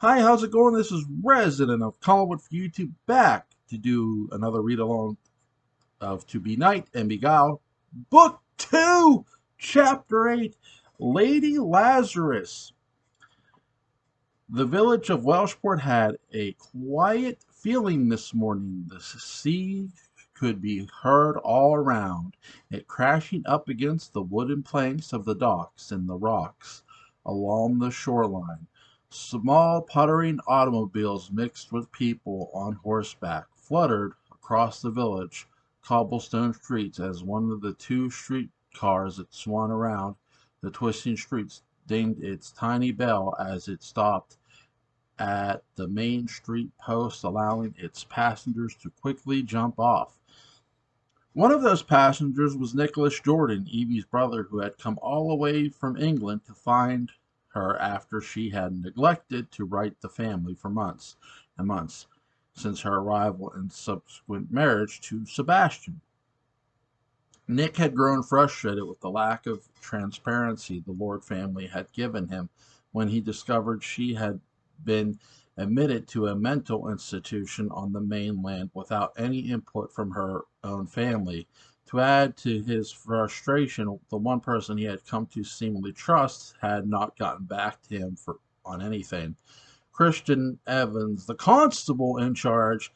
Hi, how's it going? This is Resident of Collinwood for YouTube, back to do another read along of To Be Night and Beguile, Book 2, Chapter 8, Lady Lazarus. The village of Welshport had a quiet feeling this morning. The sea could be heard all around, it crashing up against the wooden planks of the docks and the rocks along the shoreline. Small puttering automobiles mixed with people on horseback fluttered across the village cobblestone streets as one of the two street cars that swung around the twisting streets dinged its tiny bell as it stopped at the main street post, allowing its passengers to quickly jump off. One of those passengers was Nicholas Jordan, Evie's brother, who had come all the way from England to find her after she had neglected to write the family for months and months since her arrival and subsequent marriage to Sebastian. Nick had grown frustrated with the lack of transparency the Lord family had given him when he discovered she had been admitted to a mental institution on the mainland without any input from her own family. To add to his frustration, the one person he had come to seemingly trust had not gotten back to him on anything. Christian Evans, the constable in charge,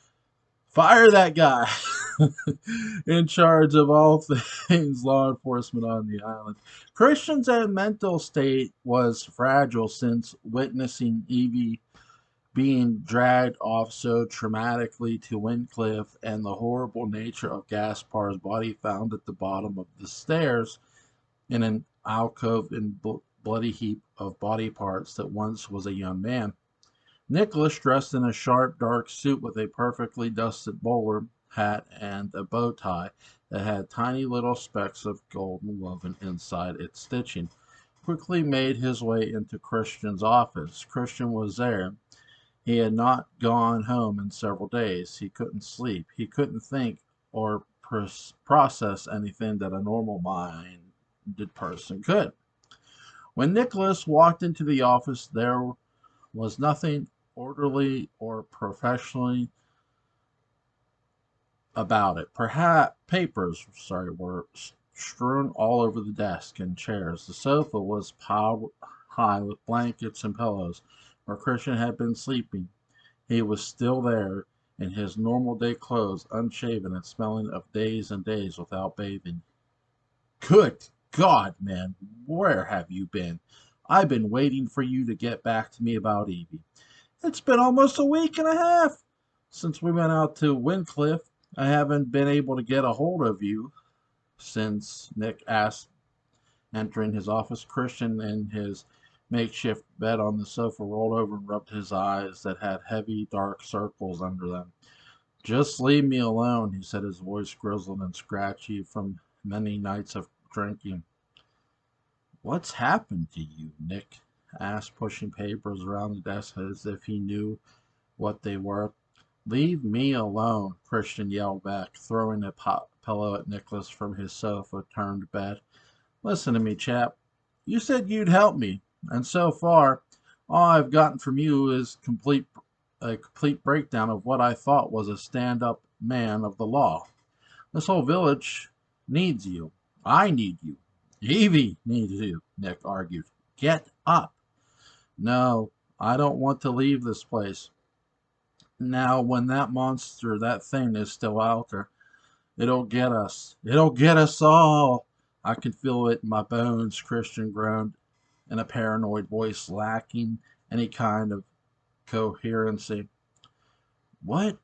fire that guy in charge of all things law enforcement on the island. Christian's mental state was fragile since witnessing Evie being dragged off so traumatically to Wincliffe and the horrible nature of Gaspar's body found at the bottom of the stairs in an alcove and bloody heap of body parts that once was a young man. Nicholas, dressed in a sharp, dark suit with a perfectly dusted bowler hat and a bow tie that had tiny little specks of gold woven inside its stitching, quickly made his way into Christian's office. Christian was there. He had not gone home in several days. He couldn't sleep. He couldn't think or process anything that a normal minded person could. When Nicholas walked into the office, there was nothing orderly or professionally about it. Perhaps were strewn all over the desk and chairs. The sofa was piled high with blankets and pillows where Christian had been sleeping. He was still there in his normal day clothes, unshaven and smelling of days and days without bathing. Good God, man, where have you been? I've been waiting for you to get back to me about Evie. It's been almost a week and a half since we went out to Wincliffe. I haven't been able to get a hold of you since, Nick asked, entering his office. Christian, in his makeshift bed on the sofa, rolled over and rubbed his eyes that had heavy, dark circles under them. Just leave me alone, he said, his voice grizzled and scratchy from many nights of drinking. What's happened to you? Nick asked, pushing papers around the desk as if he knew what they were. Leave me alone, Christian yelled back, throwing a pillow at Nicholas from his sofa-turned bed. Listen to me, chap. You said you'd help me, and so far, all I've gotten from you is a complete breakdown of what I thought was a stand-up man of the law. This whole village needs you. I need you. Evie needs you, Nick argued. Get up. No, I don't want to leave this place. Now, when that monster, that thing is still out there, it'll get us. It'll get us all. I can feel it in my bones, Christian groaned in a paranoid voice lacking any kind of coherency. What?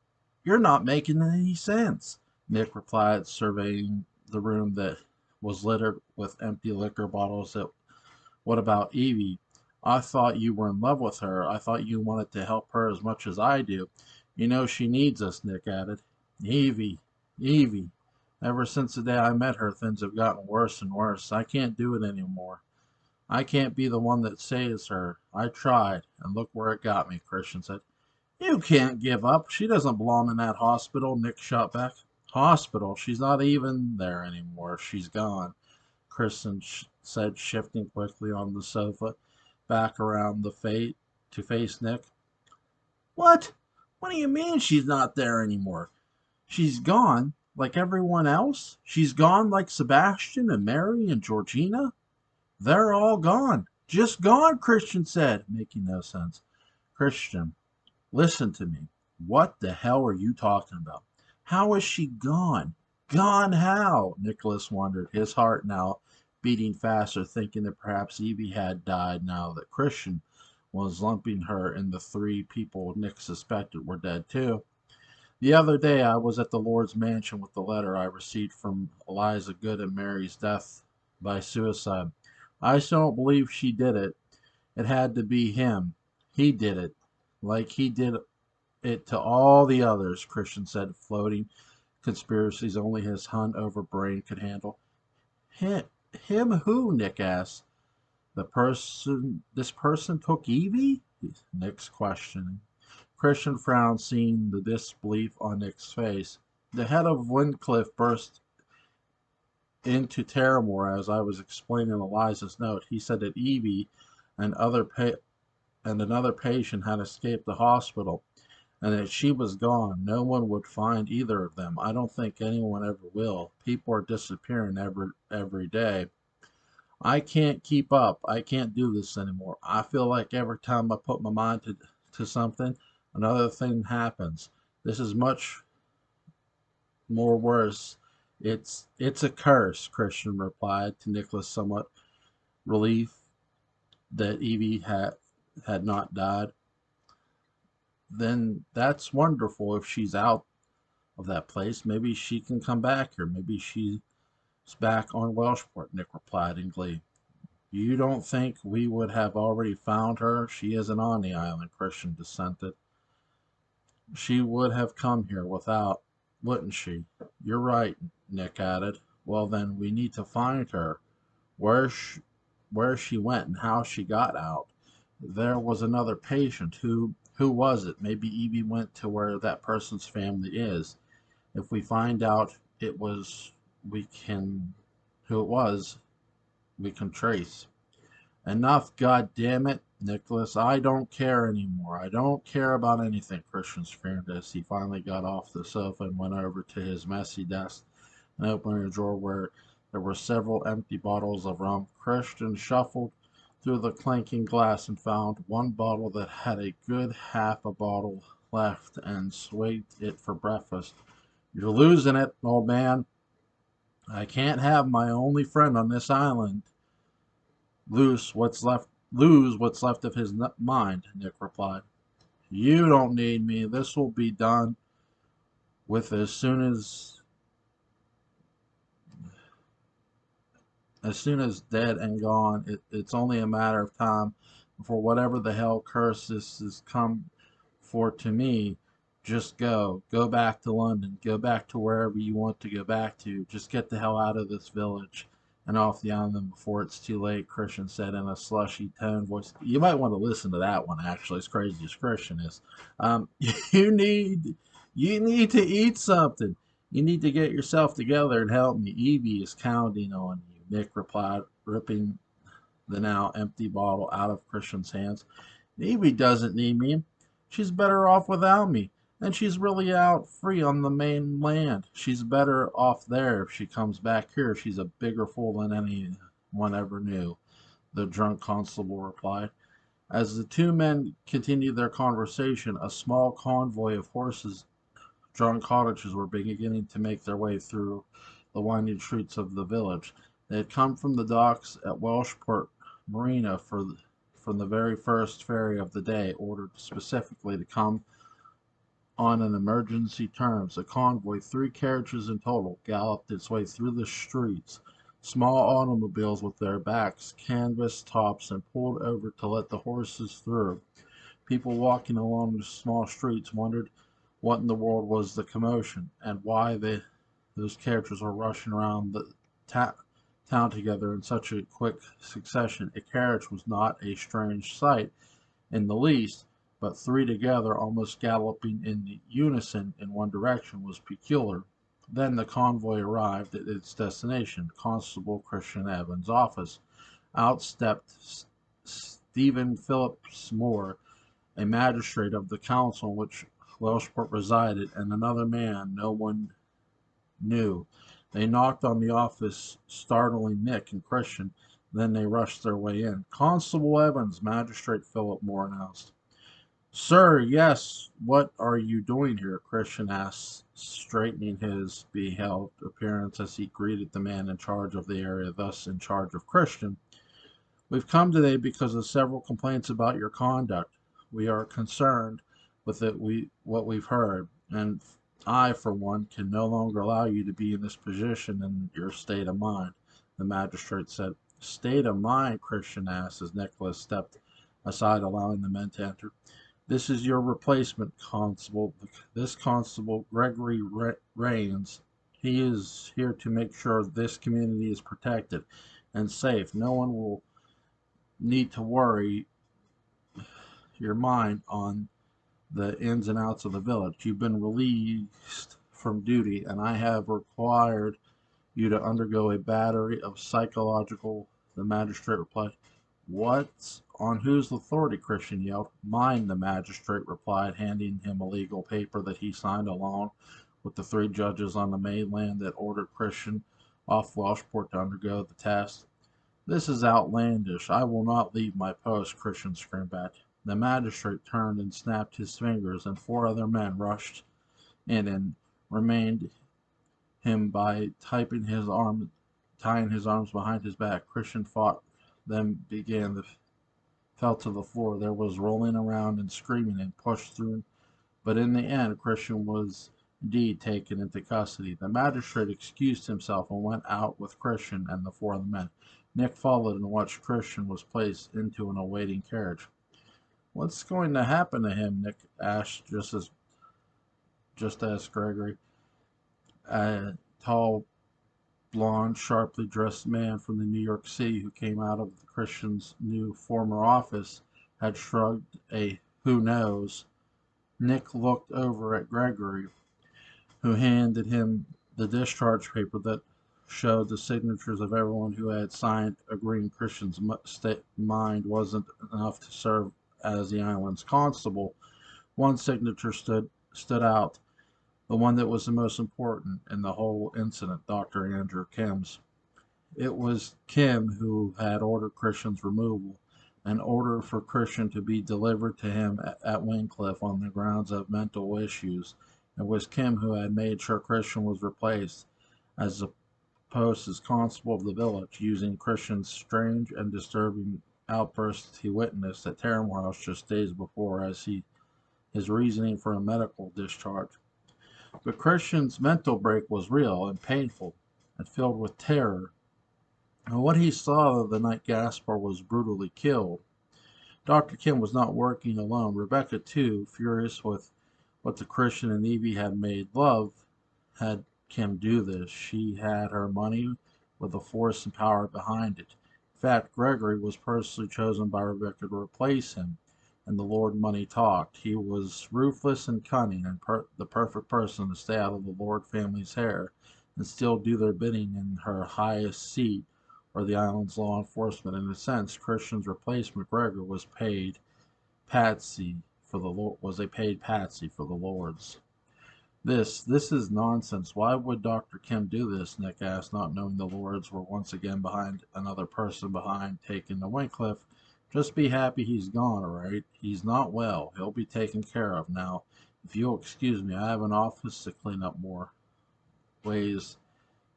You're not making any sense, Nick replied, surveying the room that was littered with empty liquor bottles. What about Evie? I thought you were in love with her. I thought you wanted to help her as much as I do. You know she needs us, Nick added. Evie, Evie. Ever since the day I met her, things have gotten worse and worse. I can't do it anymore. I can't be the one that saves her. I tried, and look where it got me, Christian said. You can't give up. She doesn't belong in that hospital, Nick shot back. Hospital? She's not even there anymore. She's gone, Christian said, shifting quickly on the sofa, back around to face Nick. What? What do you mean she's not there anymore? She's gone like everyone else? She's gone like Sebastian and Mary and Georgina? They're all gone. Just gone, Christian said, making no sense. Christian, listen to me. What the hell are you talking about? How is she gone? Gone how? Nicholas wondered, his heart now beating faster, thinking that perhaps Evie had died now that Christian was lumping her in the three people Nick suspected were dead too. The other day I was at the Lord's mansion with the letter I received from Eliza Good and Mary's death by suicide. I still don't believe she did it. It had to be him. He did it. Like he did it to all the others, Christian said, floating conspiracies only his hun-over brain could handle. Him, him who? Nick asked. This person took Evie? Nick's questioning. Christian frowned, seeing the disbelief on Nick's face. The head of Wyncliffe burst into Terramore as I was explaining Eliza's note. He said that Evie and another patient had escaped the hospital, and that she was gone. No one would find either of them. I don't think anyone ever will. People are disappearing every day. I can't keep up. I can't do this anymore. I feel like every time I put my mind to something, another thing happens. This is much more worse. It's a curse, Christian replied to Nicholas, somewhat relief that Evie had not died. Then that's wonderful if she's out of that place. Maybe she can come back here. Maybe she's back on Welshport, Nick replied in glee. You don't think we would have already found her? She isn't on the island, Christian dissented. She would have come here without, wouldn't she? You're right, Nick added. Well, then we need to find her. Where she, where she went and how she got out. There was another patient. Who was it? Maybe Evie went to where that person's family is. If we find out it was, we can, who it was, we can trace. Enough, God damn it, Nicholas. I don't care anymore. I don't care about anything, Christian screamed as he finally got off the sofa and went over to his messy desk and opened a drawer where there were several empty bottles of rum. Christian shuffled through the clanking glass and found one bottle that had a good half a bottle left and swagged it for breakfast. You're losing it, old man. I can't have my only friend on this island lose what's left of his mind, Nick replied. You don't need me. This will be done with as soon as dead and gone. It's only a matter of time before whatever the hell curse this has come for to me. Just go back to London, go back to wherever you want to go back to. Just get the hell out of this village and off the island before it's too late, Christian said in a slushy tone voice. You might want to listen to that one, actually, as crazy as Christian is. Um, you need you need to eat something. You need to get yourself together and help me. Evie is counting on you, Nick replied, ripping the now empty bottle out of Christian's hands. Evie doesn't need me. She's better off without me. And she's really out free on the mainland. She's better off there if she comes back here. She's a bigger fool than anyone ever knew, the drunk constable replied. As the two men continued their conversation, a small convoy of horses drawn cottages were beginning to make their way through the winding streets of the village. They had come from the docks at Welshport Marina from the very first ferry of the day, ordered specifically to come on an emergency terms. A convoy, 3 carriages in total, galloped its way through the streets. Small automobiles with their backs canvas tops and pulled over to let the horses through. People walking along the small streets wondered what in the world was the commotion, and why those carriages were rushing around the town together in such a quick succession. A carriage was not a strange sight in the least, but 3 together, almost galloping in unison in one direction, was peculiar. Then the convoy arrived at its destination, Constable Christian Evans' office. Out stepped Stephen Phillips Moore, a magistrate of the council in which Welshport resided, and another man no one knew. They knocked on the office, startling Nick and Christian. Then they rushed their way in. "Constable Evans," Magistrate Philip Moore announced. "Sir, yes. What are you doing here?" Christian asked, straightening his behaled appearance as he greeted the man in charge of the area, thus in charge of Christian. "We've come today because of several complaints about your conduct. We are concerned with what we've heard, and I, for one, can no longer allow you to be in this position in your state of mind," the magistrate said. "State of mind?" Christian asked as Nicholas stepped aside, allowing the men to enter. "This is your replacement, Constable. This Constable, Gregory Rains. He is here to make sure this community is protected and safe. No one will need to worry your mind on the ins and outs of the village. You've been released from duty, and I have required you to undergo a battery of psychological," the magistrate replied. "What? On whose authority?" Christian yelled. "Mine," the magistrate replied, handing him a legal paper that he signed along with the 3 judges on the mainland that ordered Christian off Welshport to undergo the test. "This is outlandish. I will not leave my post," Christian screamed back. The magistrate turned and snapped his fingers, and 4 other men rushed in and remained him by tying his arms behind his back. Christian fought, then fell to the floor. There was rolling around and screaming and pushed through, but in the end Christian was indeed taken into custody. The magistrate excused himself and went out with Christian and the 4 other men. Nick followed and watched Christian was placed into an awaiting carriage. "What's going to happen to him?" Nick asked, just as Gregory, a tall, blond, sharply dressed man from New York City who came out of Christian's new former office, had shrugged a "who knows." Nick looked over at Gregory, who handed him the discharge paper that showed the signatures of everyone who had signed, agreeing Christian's mind wasn't enough to serve as the island's constable. One signature stood out, the one that was the most important in the whole incident, Dr. Andrew Kim's. It was Kim who had ordered Christian's removal, an order for Christian to be delivered to him at Wincliffe on the grounds of mental issues. It was Kim who had made sure Christian was replaced as the post as constable of the village, using Christian's strange and disturbing outbursts he witnessed at Terran House just days before as his reasoning for a medical discharge. But Christian's mental break was real and painful and filled with terror. And what he saw the night Gaspar was brutally killed. Dr. Kim was not working alone. Rebecca, too, furious with what the Christian and Evie had made love, had Kim do this. She had her money with the force and power behind it. In fact, Gregory was personally chosen by Rebecca to replace him, and the Lord Money talked. He was ruthless and cunning, and the perfect person to stay out of the Lord family's hair and still do their bidding in her highest seat, or the island's law enforcement. In a sense, Christian's replacement, Gregor, was a paid patsy for the Lords. This is nonsense. Why would Dr. Kim do this?" Nick asked, not knowing the Lords were once again behind another person taking the Wincliffe. "Just be happy he's gone, all right? He's not well. He'll be taken care of. Now, if you'll excuse me, I have an office to clean up more ways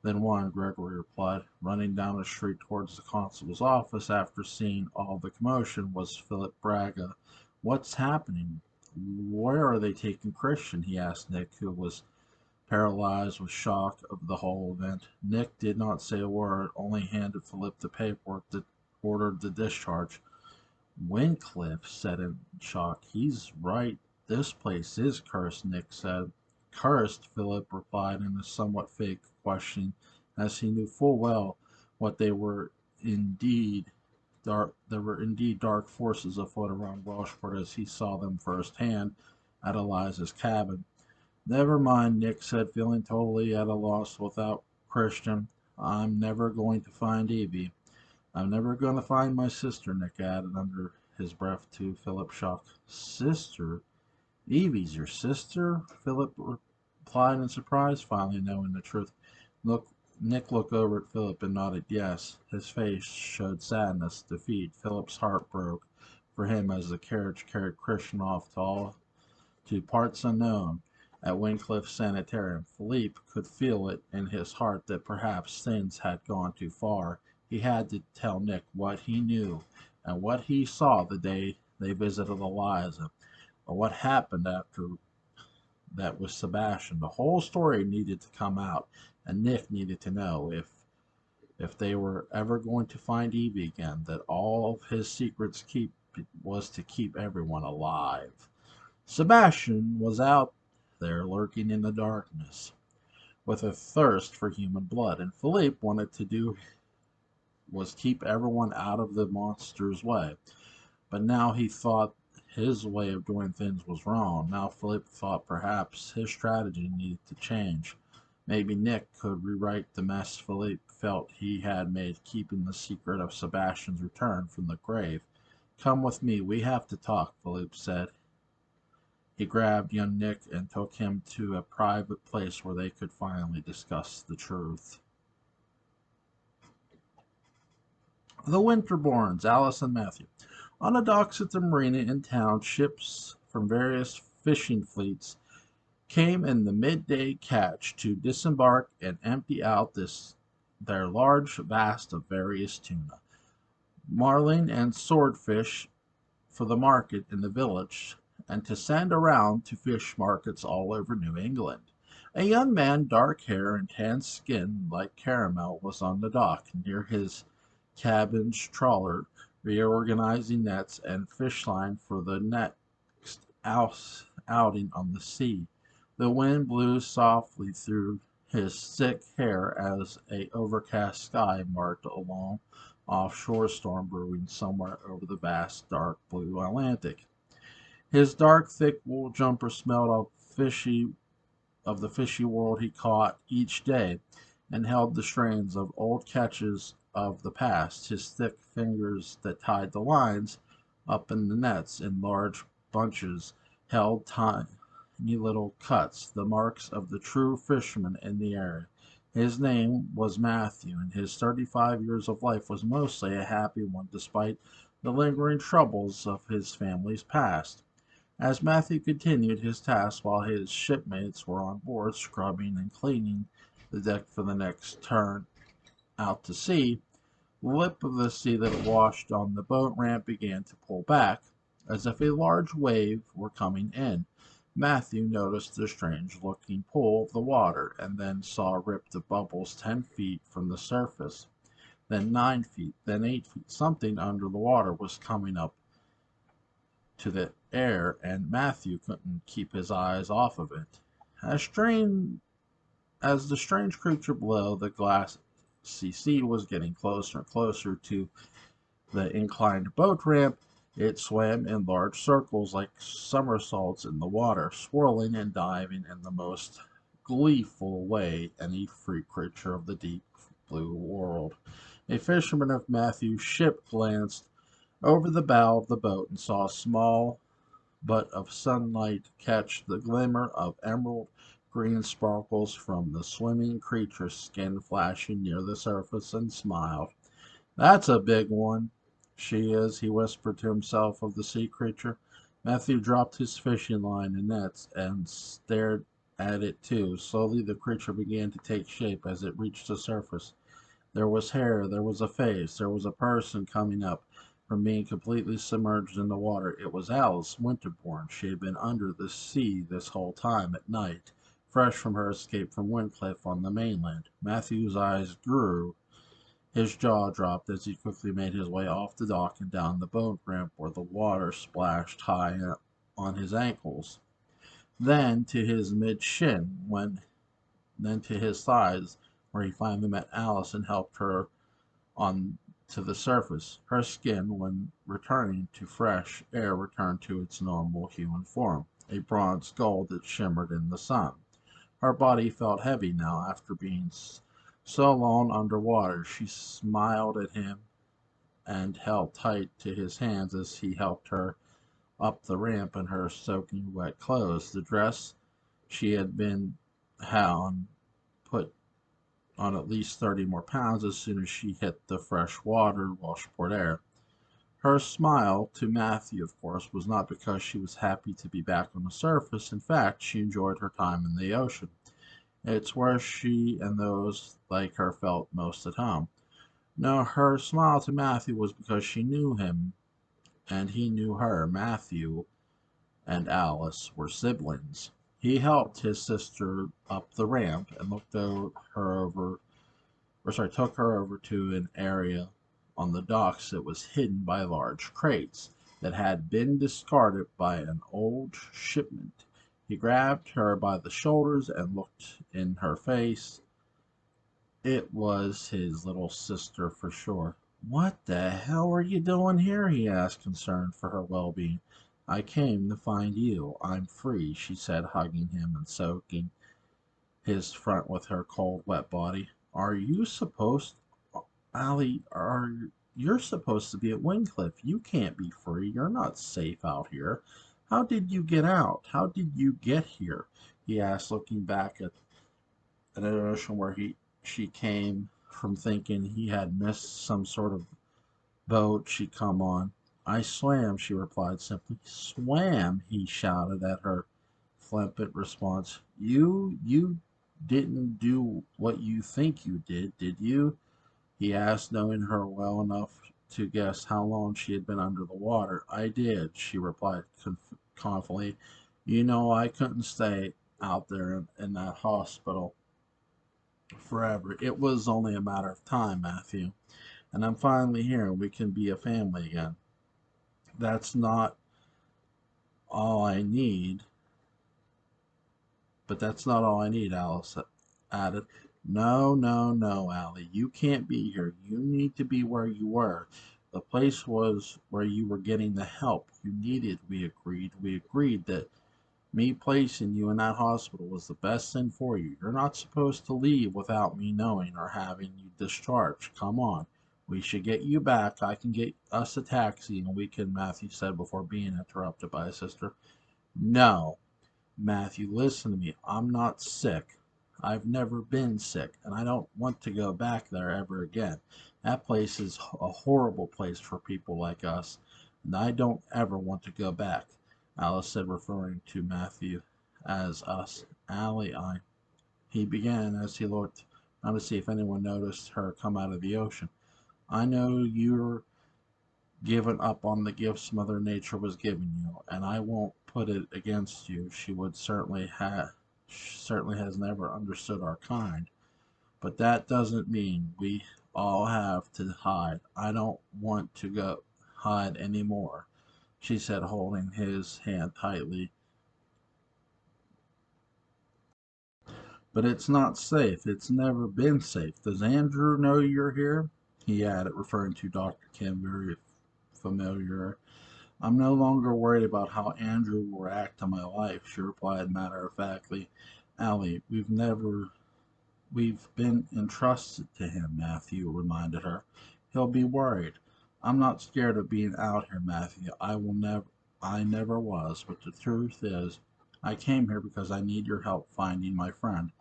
than one," Gregory replied. Running down the street towards the constable's office after seeing all the commotion was Philip Braga. "What's happening? Where are they taking Christian?" he asked Nick, who was paralyzed with shock of the whole event. Nick did not say a word, only handed Philip the paperwork that ordered the discharge. "Wincliffe," said in shock. "He's right. This place is cursed," Nick said. "Cursed," Philip replied in a somewhat fake question, as he knew full well what there were indeed dark forces afoot around Welshport, as he saw them firsthand at Eliza's cabin. "Never mind," Nick said, feeling totally at a loss without Christian. "I'm never going to find Evie. I'm never going to find my sister," Nick added under his breath to Philip's shock. Sister? Evie's your sister? Philip replied in surprise, finally knowing the truth. Look, Nick looked over at Philip and nodded yes. His face showed sadness, defeat. Philip's heart broke for him as the carriage carried Christian off to parts unknown at Wincliffe Sanitarium. Philippe could feel it in his heart that perhaps things had gone too far. He had to tell Nick what he knew and what he saw the day they visited Eliza, or what happened after that with Sebastian. The whole story needed to come out, and Nick needed to know if they were ever going to find Evie again, that all of his secrets was to keep everyone alive. Sebastian was out there lurking in the darkness with a thirst for human blood, and Philippe wanted to do was keep everyone out of the monster's way. But now he thought his way of doing things was wrong. Now Philippe thought perhaps his strategy needed to change. Maybe Nick could rewrite the mess Philippe felt he had made keeping the secret of Sebastian's return from the grave. Come with me, we have to talk, Philippe said. He grabbed young Nick and took him to a private place where they could finally discuss the truth. The Winterbournes, Alice and Matthew. On the docks at the marina in town, ships from various fishing fleets came in the midday catch to disembark and empty out their large vast of various tuna, marling, and swordfish for the market in the village, and to send around to fish markets all over New England. A young man, dark hair and tan skin like caramel, was on the dock near his cabin's trawler, reorganizing nets and fish line for the next outing on the sea. The wind blew softly through his thick hair as a overcast sky marked a long offshore storm brewing somewhere over the vast dark blue Atlantic. His dark thick wool jumper smelled of the fishy world he caught each day, and held the strains of old catches of the past. His thick fingers that tied the lines up in the nets in large bunches held tiny little cuts, the marks of the true fisherman in the area. His name was Matthew, and his 35 years of life was mostly a happy one despite the lingering troubles of his family's past. As Matthew continued his task while his shipmates were on board scrubbing and cleaning the deck for the next turn out to sea, the lip of the sea that washed on the boat ramp began to pull back, as if a large wave were coming in. Matthew noticed the strange-looking pull of the water, and then saw ripped the bubbles 10 feet from the surface, then 9 feet, then 8 feet. Something under the water was coming up to the air, and Matthew couldn't keep his eyes off of it. As the strange creature below the glassy sea was getting closer and closer to the inclined boat ramp, it swam in large circles like somersaults in the water, swirling and diving in the most gleeful way any free creature of the deep blue world. A fisherman of Matthew's ship glanced over the bow of the boat and saw a small butt of sunlight catch the glimmer of emerald green sparkles from the swimming creature's skin flashing near the surface, and smiled. That's a big one, she is, he whispered to himself of the sea creature. Matthew dropped his fishing line and nets and stared at it too. Slowly the creature began to take shape as it reached the surface. There was hair, there was a face, there was a person coming up from being completely submerged in the water. It was Alice Winterbourne. She had been under the sea this whole time at night, fresh from her escape from Wincliffe on the mainland. Matthew's eyes grew. His jaw dropped as he quickly made his way off the dock and down the boat ramp where the water splashed high on his ankles, then to his mid-shin, then to his thighs, where he finally met Alice and helped her on to the surface. Her skin, when returning to fresh air, returned to its normal human form, a bronze gold that shimmered in the sun. Her body felt heavy now after being so long under water. She smiled at him and held tight to his hands as he helped her up the ramp in her soaking wet clothes. The dress she had been had put on at least 30 more pounds as soon as she hit the fresh water washboard air. Her smile to Matthew, of course, was not because she was happy to be back on the surface. In fact, she enjoyed her time in the ocean. It's where she and those like her felt most at home. No, her smile to Matthew was because she knew him and he knew her. Matthew and Alice were siblings. He helped his sister up the ramp and took her over to an area on the docks that was hidden by large crates that had been discarded by an old shipment. He grabbed her by the shoulders and looked in her face. It was his little sister for sure. "What the hell are you doing here?" he asked, concerned for her well-being. "I came to find you. I'm free," she said, hugging him and soaking his front with her cold, wet body. "Are you supposed Allie, you're supposed to be at Wingcliff. You can't be free. You're not safe out here. How did you get out? How did you get here?" he asked, looking back at an ocean where she came from, thinking he had missed some sort of boat she'd come on. "I swam," she replied simply. "Swam?" he shouted at her flippant response. You didn't do what you think you did you?" he asked, knowing her well enough to guess how long she had been under the water. "I did," she replied confidently. "You know I couldn't stay out there in that hospital forever. It was only a matter of time, Matthew. And I'm finally here and we can be a family again. That's not all I need, but that's not all I need," Alice added. "No, no, no, Allie. You can't be here. You need to be where you were. The place was where you were getting the help you needed, we agreed. We agreed that me placing you in that hospital was the best thing for you. You're not supposed to leave without me knowing or having you discharged. Come on. We should get you back. I can get us a taxi and we can," Matthew said before being interrupted by his sister. "No, Matthew, listen to me. I'm not sick. I've never been sick, and I don't want to go back there ever again. That place is a horrible place for people like us, and I don't ever want to go back," Alice said, referring to Matthew as us. "Allie, he began as he looked around to see if anyone noticed her come out of the ocean. "I know you're given up on the gifts Mother Nature was giving you, and I won't put it against you. She would certainly has never understood our kind. But that doesn't mean we all have to hide. I don't want to go hide anymore," she said, holding his hand tightly. "But it's not safe. It's never been safe. Does Andrew know you're here?" he added, referring to Dr. Kim, very familiar. "I'm no longer worried about how Andrew will react to my life," she replied matter-of-factly. "Allie, we've been entrusted to him," Matthew reminded her. "He'll be worried. I'm not scared of being out here, Matthew. I never was, but the truth is, I came here because I need your help finding my friend,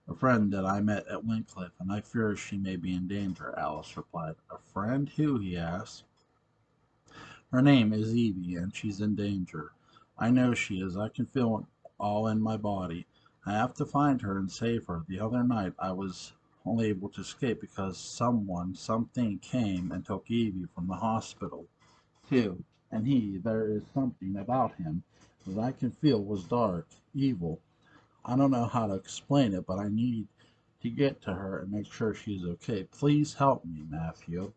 a friend that I met at Windcliff, and I fear she may be in danger," Alice replied. "A friend? Who?" he asked. "Her name is Evie, and she's in danger. I know she is. I can feel it all in my body. I have to find her and save her. The other night I was only able to escape because something came and took Evie from the hospital, too. And there is something about him that I can feel was dark, evil. I don't know how to explain it, but I need to get to her and make sure she's okay. Please help me, Matthew.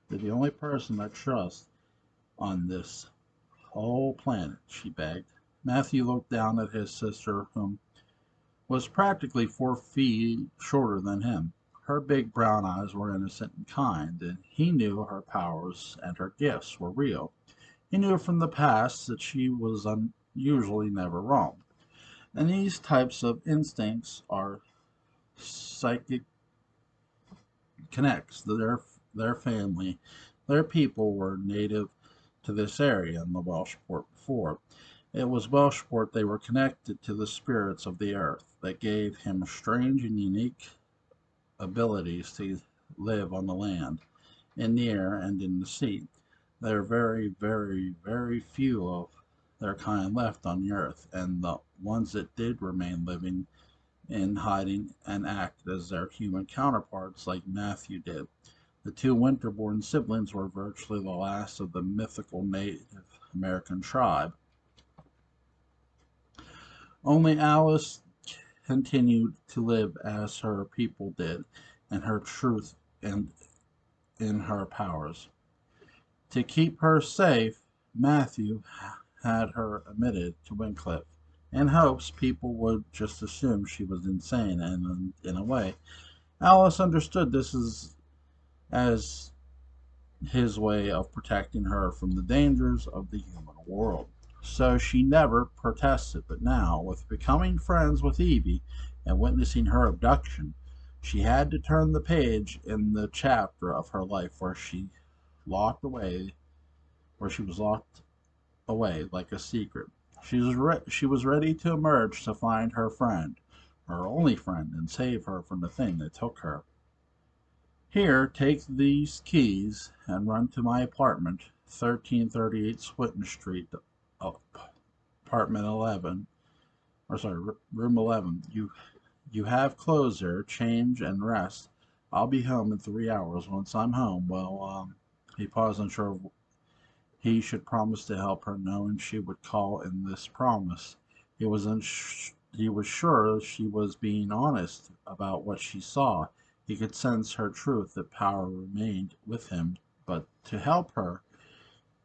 You're the only person I trust on this whole planet," she begged. Matthew looked down at his sister, whom was practically 4 feet shorter than him. Her big brown eyes were innocent and kind, and he knew her powers and her gifts were real. He knew from the past that she was usually never wrong. And these types of instincts are psychic connects their family Their people were native to this area in the Welshport before. It was Welshport they were connected to the spirits of the earth that gave him strange and unique abilities to live on the land, in the air, and in the sea. There are very, very, very few of their kind left on the earth, and the ones that did remain living in hiding and acted as their human counterparts like Matthew did. The two Winterborn siblings were virtually the last of the mythical Native American tribe. Only Alice continued to live as her people did, in her truth and in her powers. To keep her safe, Matthew had her admitted to Wycliffe, in hopes people would just assume she was insane, and in a way, Alice understood this as his way of protecting her from the dangers of the human world. So she never protested, but now, with becoming friends with Evie and witnessing her abduction, she had to turn the page in the chapter of her life locked away, where she was locked away like a secret. She was ready to emerge to find her friend, her only friend, and save her from the thing that took her. Here, take these keys and run to my apartment, 1338 Swinton Street, apartment 11, or sorry, room 11. You have clothes there, change and rest. I'll be home in 3 hours. Once I'm home, he paused, unsure he should promise to help her, knowing she would call in this promise. He was sure she was being honest about what she saw. He could sense her truth that power remained with him, but to help her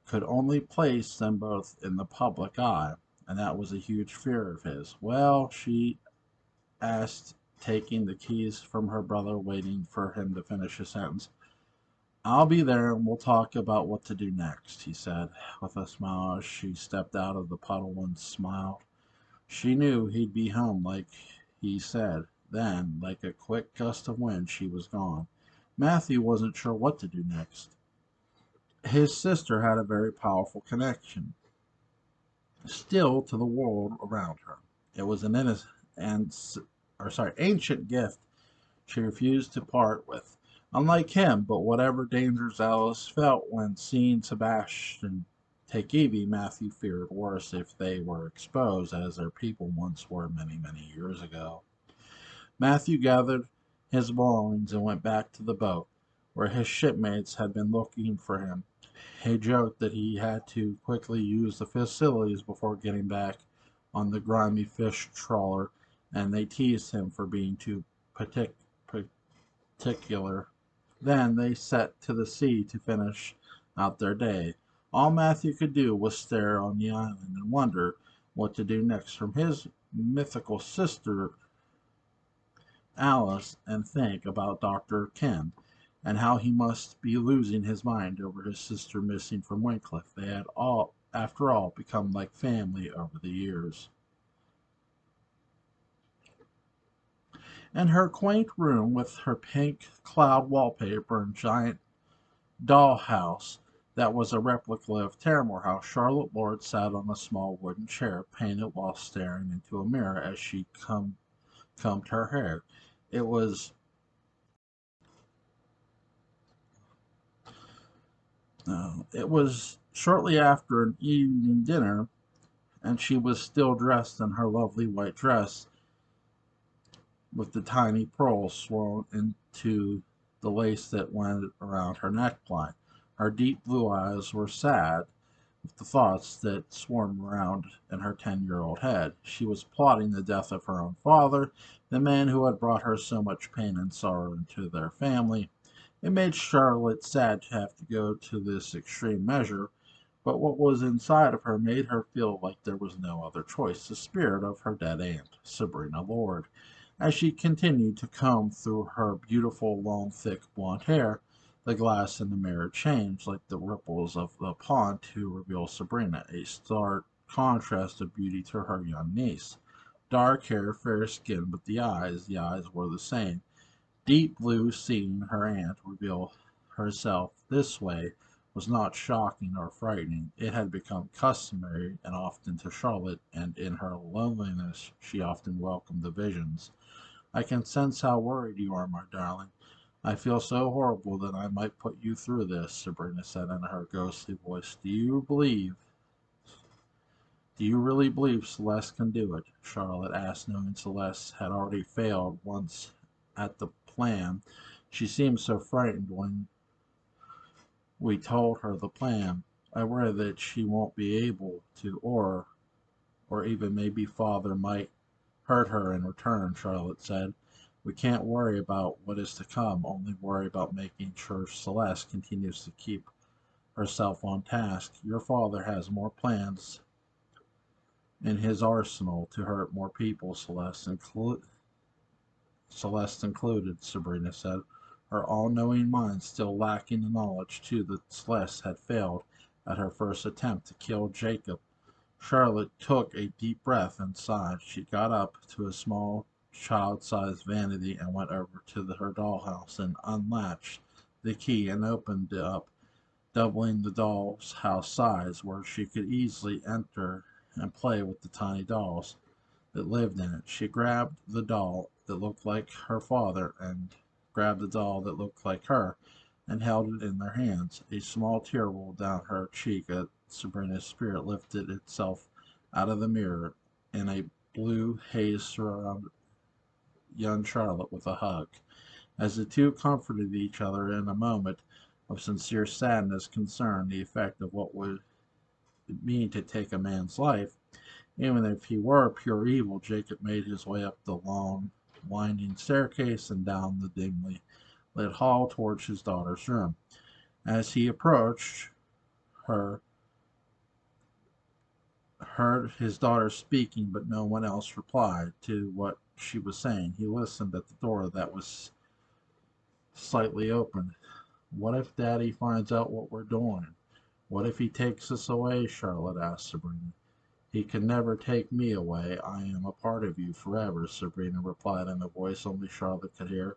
could only place them both in the public eye, and that was a huge fear of his. Well, she asked, taking the keys from her brother, waiting for him to finish his sentence. I'll be there and we'll talk about what to do next, he said, with a smile as she stepped out of the puddle and smiled. She knew he'd be home like he said. Then, like a quick gust of wind, she was gone. Matthew wasn't sure what to do next. His sister had a very powerful connection, still, to the world around her. It was an ancient gift she refused to part with. Unlike him, but whatever dangers Alice felt when seeing Sebastian take Evie, Matthew feared worse if they were exposed, as their people once were many, many years ago. Matthew gathered his belongings and went back to the boat, where his shipmates had been looking for him. He joked that he had to quickly use the facilities before getting back on the grimy fish trawler, and they teased him for being too particular. Then they set to the sea to finish out their day. All Matthew could do was stare on the island and wonder what to do next from his mythical sister Alice, and think about Dr. Ken, and how he must be losing his mind over his sister missing from Wycliffe. They had all, after all, become like family over the years. In her quaint room, with her pink cloud wallpaper and giant dollhouse that was a replica of Terramore House, Charlotte Lord sat on a small wooden chair, painted while staring into a mirror as she combed her hair. It was it was shortly after an evening dinner, and she was still dressed in her lovely white dress with the tiny pearls swirled into the lace that went around her neckline. Her deep blue eyes were sad with the thoughts that swarmed around in her 10-year-old head. She was plotting the death of her own father, the man who had brought her so much pain and sorrow into their family. It made Charlotte sad to have to go to this extreme measure, but what was inside of her made her feel like there was no other choice, the spirit of her dead aunt, Sabrina Lord. As she continued to comb through her beautiful, long, thick blonde hair, the glass in the mirror changed like the ripples of the pond to reveal Sabrina, a stark contrast of beauty to her young niece. Dark hair, fair skin, but the eyes were the same. Deep blue, seeing her aunt reveal herself this way was not shocking or frightening. It had become customary and often to Charlotte, and in her loneliness she often welcomed the visions. I can sense how worried you are, my darling. I feel so horrible that I might put you through this, Sabrina said in her ghostly voice. Do you really believe Celeste can do it? Charlotte asked, knowing Celeste had already failed once at the plan. She seemed so frightened when we told her the plan. I worry that she won't be able to, or even maybe Father might hurt her in return, Charlotte said. We can't worry about what is to come, only worry about making sure Celeste continues to keep herself on task. Your father has more plans in his arsenal to hurt more people, Celeste included, Sabrina said, her all-knowing mind still lacking the knowledge, too, that Celeste had failed at her first attempt to kill Jacob. Charlotte took a deep breath and sighed. She got up to a small child-sized vanity and went over to her dollhouse and unlatched the key and opened it up, doubling the doll's house size, where she could easily enter and play with the tiny dolls that lived in it. She grabbed the doll that looked like her father and grabbed the doll that looked like her and held it in their hands. A small tear rolled down her cheek as Sabrina's spirit lifted itself out of the mirror. In a blue haze surrounded young Charlotte with a hug. As the two comforted each other in a moment of sincere sadness concerning the effect of what would it mean to take a man's life, even if he were pure evil, Jacob made his way up the long, winding staircase and down the dimly lit hall towards his daughter's room. As he approached, her heard his daughter speaking, but no one else replied to what she was saying. He listened at the door that was slightly open. What if Daddy finds out what we're doing? What if he takes us away? Charlotte asked Sabrina. He can never take me away. I am a part of you forever, Sabrina replied in a voice only Charlotte could hear.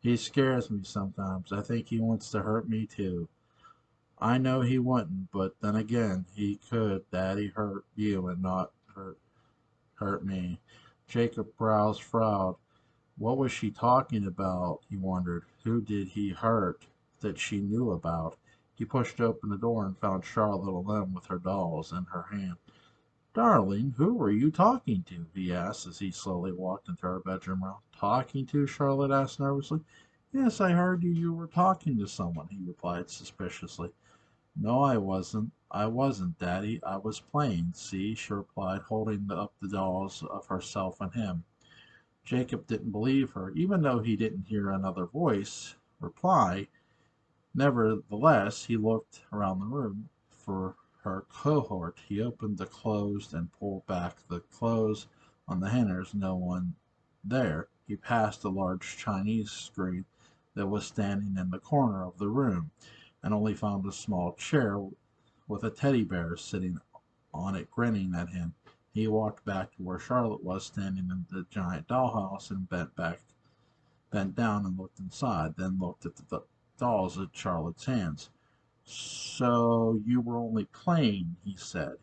He scares me sometimes. I think he wants to hurt me too. I know he wouldn't, but then again, he could. Daddy hurt you and not hurt me. Jacob's brows frowned. What was she talking about? He wondered. Who did he hurt that she knew about? He pushed open the door and found Charlotte alone with her dolls in her hand. Darling, who were you talking to? He asked as he slowly walked into her bedroom room. Talking to? Charlotte asked nervously. Yes, I heard you were talking to someone, he replied suspiciously. No, I wasn't. I wasn't, Daddy. I was playing, see, she replied, holding up the dolls of herself and him. Jacob didn't believe her, even though he didn't hear another voice reply. Nevertheless, he looked around the room for her cohort. He opened the closed and pulled back the clothes on the hangers. No one there. He passed a large Chinese screen that was standing in the corner of the room, and only found a small chair with a teddy bear sitting on it grinning at him. He walked back to where Charlotte was standing in the giant dollhouse and bent down and looked inside, then looked at the dolls in Charlotte's hands. So you were only playing, he said.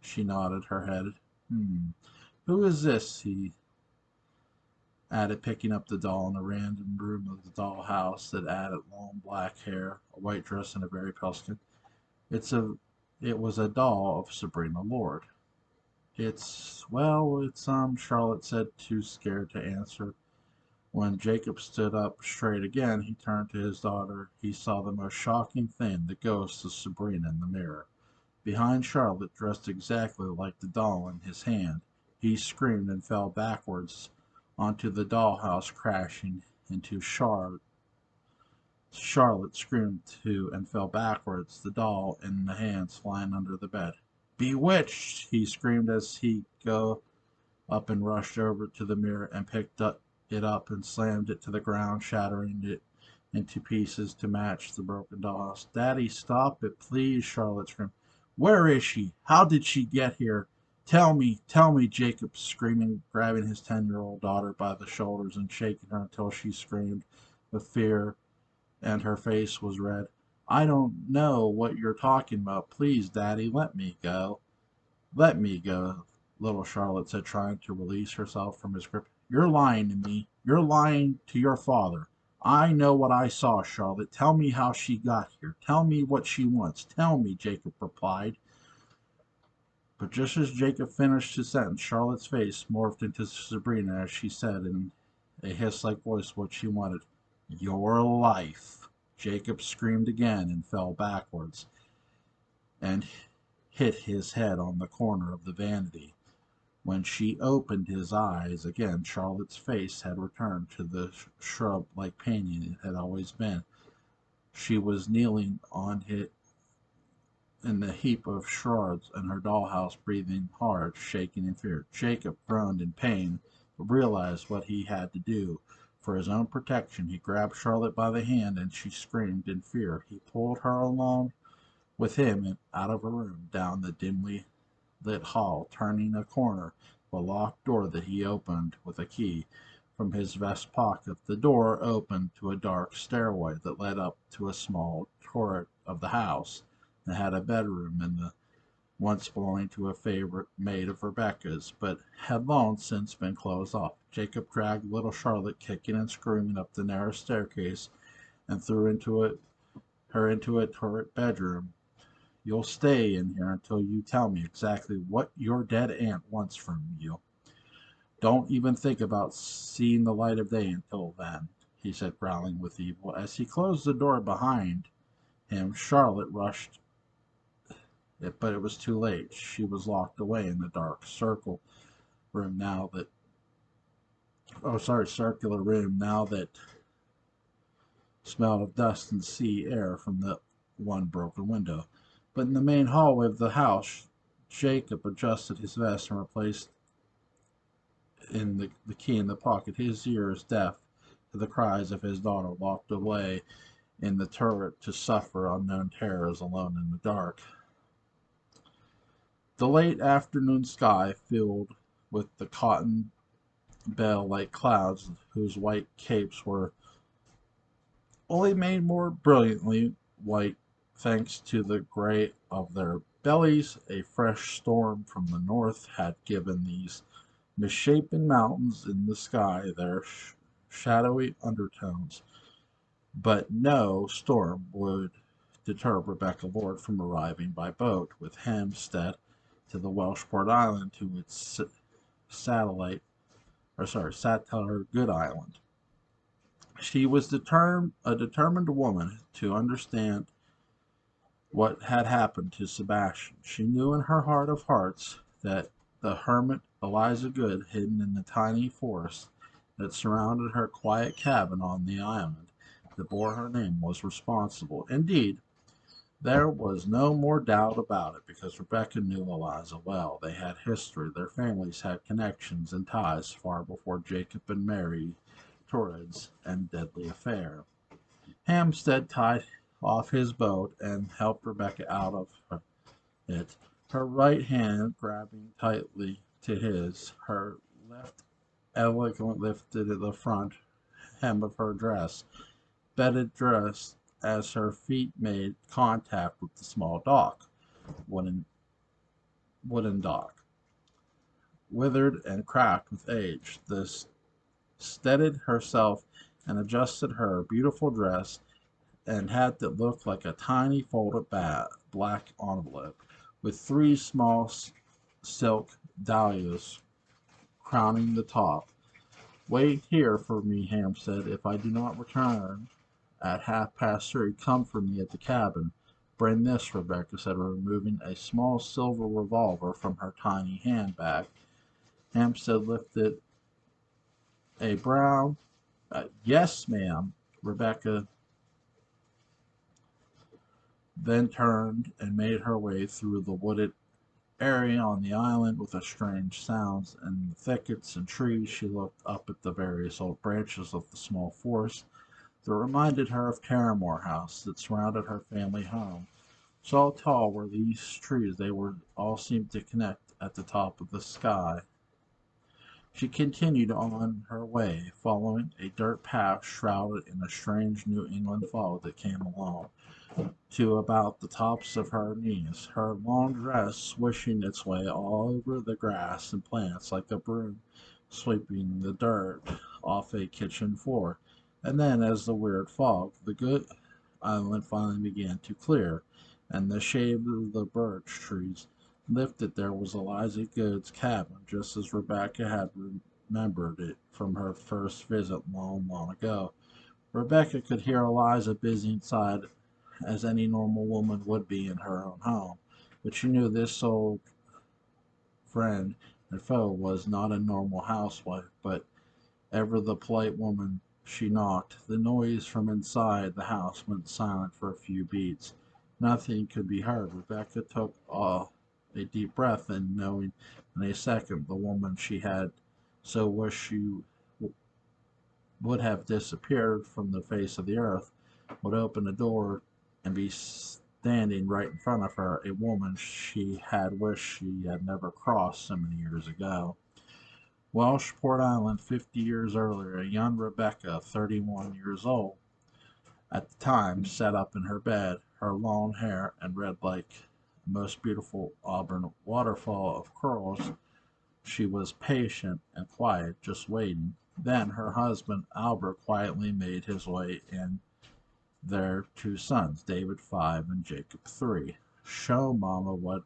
She nodded her head. Who is this? He added, picking up the doll in a random room of the dollhouse that added long black hair, a white dress, and a very pale skin. It was a doll of Sabrina Lord. Charlotte said, too scared to answer. When Jacob stood up straight again, he turned to his daughter. He saw the most shocking thing, the ghost of Sabrina in the mirror. Behind Charlotte, dressed exactly like the doll in his hand, he screamed and fell backwards onto the dollhouse, crashing into Charlotte. Charlotte screamed too and fell backwards, the doll in the hands flying under the bed. Bewitched! He screamed as he go up and rushed over to the mirror and picked it up and slammed it to the ground, shattering it into pieces to match the broken dollhouse. Daddy, stop it, please, Charlotte screamed. Where is she? How did she get here? Tell me, Jacob screaming, grabbing his 10-year-old daughter by the shoulders and shaking her until she screamed with fear and her face was red. I don't know what you're talking about. Please, Daddy, let me go. Let me go, little Charlotte said, trying to release herself from his grip. You're lying to me. You're lying to your father. I know what I saw, Charlotte. Tell me how she got here. Tell me what she wants. Tell me, Jacob replied. But just as Jacob finished his sentence, Charlotte's face morphed into Sabrina as she said in a hiss-like voice what she wanted. Your life. Jacob screamed again and fell backwards and hit his head on the corner of the vanity. When she opened his eyes again, Charlotte's face had returned to the shrub-like painting it had always been. She was kneeling on it in the heap of shards in her dollhouse, breathing hard, shaking in fear. Jacob groaned in pain, but realized what he had to do. For his own protection, he grabbed Charlotte by the hand, and she screamed in fear. He pulled her along with him and out of her room, down the dimly lit hall, turning a corner of a locked door that he opened with a key from his vest pocket. The door opened to a dark stairway that led up to a small turret of the house that had a bedroom in the once belonging to a favorite maid of Rebecca's, but had long since been closed off. Jacob dragged little Charlotte, kicking and screaming, up the narrow staircase and threw her into a turret bedroom. You'll stay in here until you tell me exactly what your dead aunt wants from you. Don't even think about seeing the light of day until then, he said, growling with evil. As he closed the door behind him, Charlotte rushed it, but it was too late. She was locked away in the dark room now that circular room now that smelled of dust and sea air from the one broken window. But in the main hallway of the house, Jacob adjusted his vest and replaced in the key in the pocket. His ears deaf to the cries of his daughter, locked away in the turret to suffer unknown terrors alone in the dark. The late afternoon sky filled with the cotton bell-like clouds whose white capes were only made more brilliantly white thanks to the gray of their bellies. A fresh storm from the north had given these misshapen mountains in the sky their shadowy undertones, but no storm would deter Rebecca Lord from arriving by boat with Hampstead to the Welshport Island to its Satellite Good Island. She was a determined woman to understand what had happened to Sebastian. She knew in her heart of hearts that the hermit Eliza Good, hidden in the tiny forest that surrounded her quiet cabin on the island that bore her name, was responsible. Indeed, there was no more doubt about it, because Rebecca knew Eliza well. They had history. Their families had connections and ties far before Jacob and Mary Torrid's and deadly affair. Hampstead tied off his boat and helped Rebecca out of it, her right hand grabbing tightly to his, her left elegantly lifted at the front hem of her bedded dress, as her feet made contact with the small wooden, wooden dock. Withered and cracked with age, this steadied herself and adjusted her beautiful dress and had that look like a tiny folded black envelope, with three small silk dahlias crowning the top. Wait here for me, Ham said. If I do not return at 3:30, come for me at the cabin. Bring this, Rebecca said, removing a small silver revolver from her tiny handbag. Hampstead lifted a brown, yes, ma'am. Rebecca then turned and made her way through the wooded area on the island with a strange sounds. In the thickets and trees, she looked up at the various old branches of the small forest that reminded her of Terramore House that surrounded her family home. So tall were these trees, they were all seemed to connect at the top of the sky She continued on her way, following a dirt path shrouded in a strange New England fog that came along to about the tops of her knees, her long dress swishing its way all over the grass and plants like a broom sweeping the dirt off a kitchen floor. And then, as the weird fog, the good island finally began to clear, and the shade of the birch trees lifted, there was Eliza Good's cabin, just as Rebecca had remembered it from her first visit long, long ago. Rebecca could hear Eliza busy inside as any normal woman would be in her own home. But she knew this old friend and foe was not a normal housewife, but ever the polite woman. She knocked. The noise from inside the house went silent for a few beats. Nothing could be heard. Rebecca took a deep breath, and knowing in a second the woman she had so wished she would have disappeared from the face of the earth, would open the door and be standing right in front of her, a woman she had wished she had never crossed so many years ago. Welshport Island 50 years earlier, a young Rebecca, 31 years old at the time, sat up in her bed, her long hair and red like a most beautiful auburn waterfall of curls. She was patient and quiet, just waiting. Then her husband, Albert, quietly made his way in, their two sons, David 5 and Jacob 3. Show Mama what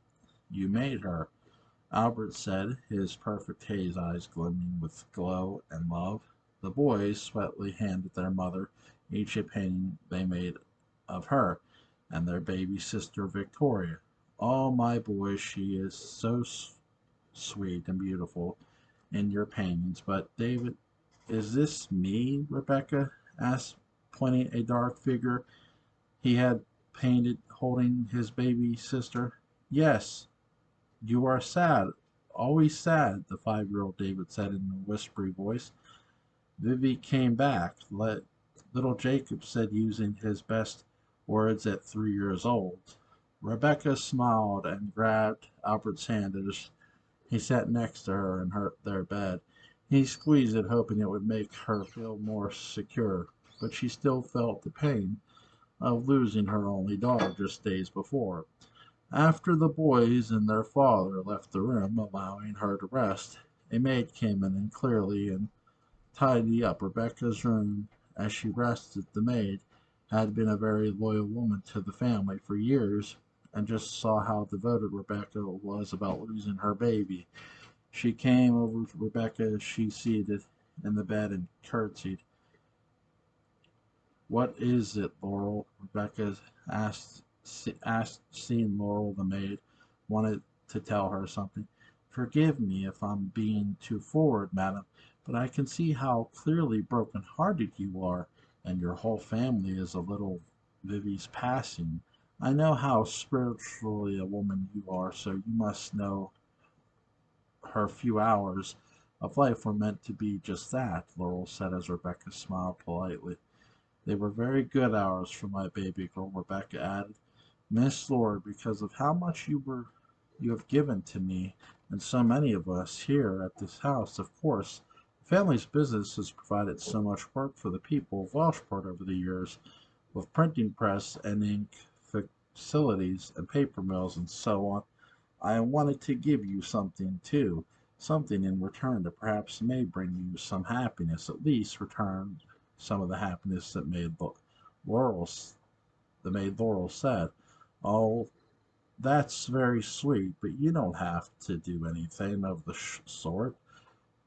you made her, Albert said, his perfect haze eyes gleaming with glow and love. The boys sweetly handed their mother each a painting they made of her and their baby sister Victoria. Oh, my boy, she is so sweet and beautiful in your paintings. But David, is this me? Rebecca asked, pointing a dark figure he had painted holding his baby sister. Yes, you are sad, always sad, the 5-year-old David said in a whispery voice. Vivi came back, little Jacob said, using his best words at 3 years old. Rebecca smiled and grabbed Albert's hand as he sat next to her in their bed. He squeezed it, hoping it would make her feel more secure, but she still felt the pain of losing her only daughter just days before. After the boys and their father left the room, allowing her to rest, a maid came in and clearly and tidied up Rebecca's room as she rested. The maid had been a very loyal woman to the family for years, and just saw how devoted Rebecca was about losing her baby. She came over to Rebecca as she seated in the bed and curtsied. "What is it, Laurel?" Rebecca asked, seeing Laurel, the maid, wanted to tell her something. "Forgive me if I'm being too forward, madam, but I can see how clearly broken-hearted you are, and your whole family is a little Vivi's passing. I know how spiritually a woman you are, so you must know her few hours of life were meant to be just that," Laurel said as Rebecca smiled politely. "They were very good hours for my baby girl," Rebecca added. "Miss Lord, because of how much you have given to me and so many of us here at this house, of course. The family's business has provided so much work for the people of Welshport over the years, with printing press and ink facilities and paper mills and so on. I wanted to give you something too, something in return that perhaps may bring you some happiness, at least return some of the happiness that Laurel, the maid Laurel said. Oh, that's very sweet, but you don't have to do anything of the sort.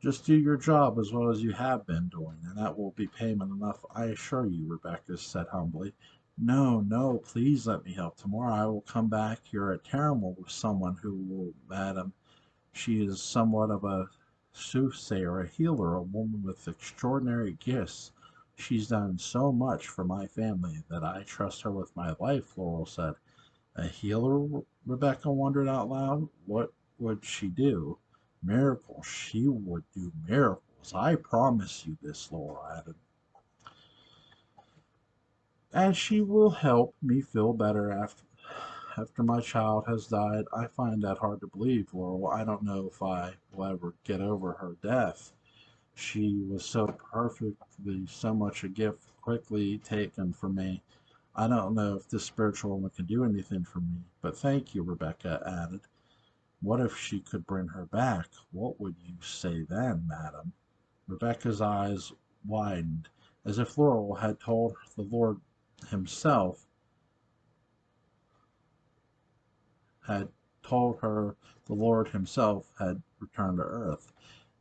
Just do your job as well as you have been doing, and that will be payment enough, I assure you," Rebecca said humbly. "No, no, please let me help. Tomorrow I will come back here at Terramore with someone who will, madam, she is somewhat of a soothsayer, a healer, a woman with extraordinary gifts. She's done so much for my family that I trust her with my life," Laurel said. "A healer?" Rebecca wondered out loud. What would she do? Miracles. She would do miracles. I promise you this, Laurel added. "And she will help me feel better after my child has died. I find that hard to believe, Laurel. I don't know if I will ever get over her death. She was so perfectly, so much a gift quickly taken from me. I don't know if this spiritual woman can do anything for me, but thank you, Rebecca added. What if she could bring her back? What would you say then, madam? Rebecca's eyes widened, as if Laurel had told the Lord himself had told her the Lord himself had returned to earth.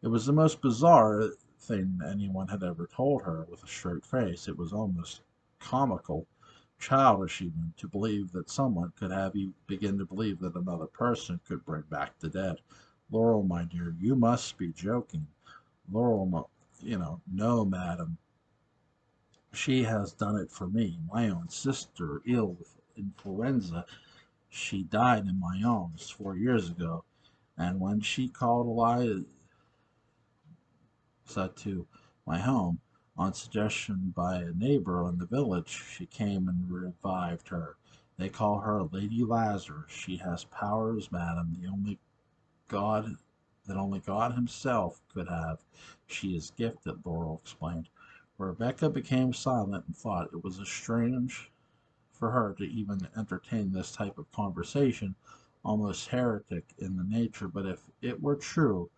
It was the most bizarre thing anyone had ever told her with a straight face. It was almost comical, childish even, to believe that someone could have you begin to believe that another person could bring back the dead. Laurel, my dear, you must be joking. Laurel, no, madam. She has done it for me. My own sister, ill with influenza, she died in my arms 4 years ago, and when she called Eliza to my home, on suggestion by a neighbor in the village, she came and revived her. They call her Lady Lazarus. She has powers, madam, God only God himself could have. She is gifted, Laurel explained. Rebecca became silent and thought it was strange for her to even entertain this type of conversation, almost heretic in the nature. But if it were true,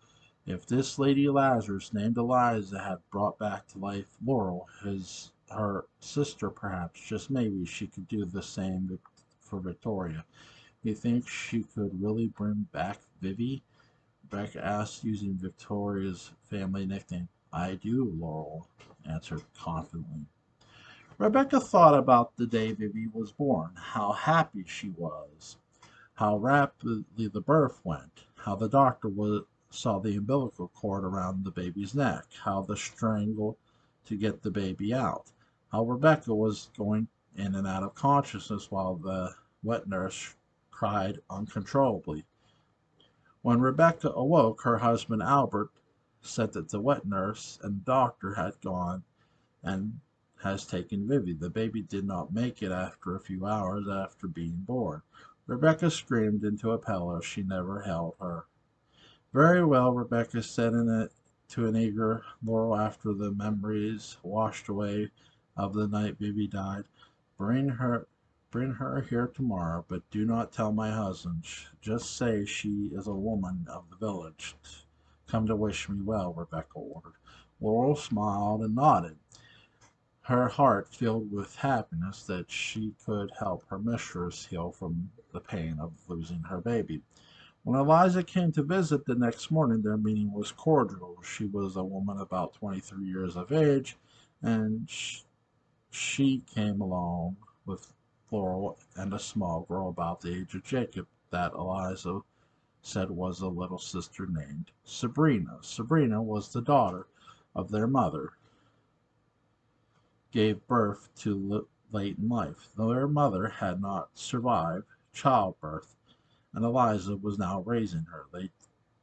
if this Lady Lazarus, named Eliza, had brought back to life Laurel, her sister perhaps, just maybe, she could do the same for Victoria. You think she could really bring back Vivi? Rebecca asked, using Victoria's family nickname. I do, Laurel answered confidently. Rebecca thought about the day Vivi was born, how happy she was, how rapidly the birth went, how the doctor saw the umbilical cord around the baby's neck, how the strangle to get the baby out, how Rebecca was going in and out of consciousness while the wet nurse cried uncontrollably. When Rebecca awoke, her husband Albert said that the wet nurse and doctor had gone and has taken Vivi. The baby did not make it after a few hours after being born. Rebecca screamed into a pillow. She never held her. Very well, Rebecca said to an eager Laurel after the memories washed away of the night Vivi died. Bring her bring her here tomorrow, but do not tell my husband. Just say she is a woman of the village. Come to wish me well, Rebecca ordered. Laurel smiled and nodded, her heart filled with happiness that she could help her mistress heal from the pain of losing her baby. When Eliza came to visit the next morning, their meeting was cordial. She was a woman about 23 years of age, and she came along with Laurel and a small girl about the age of Jacob that Eliza said was a little sister named Sabrina. Sabrina was the daughter of their mother, gave birth to late in life. Their mother had not survived childbirth, and Eliza was now raising her. They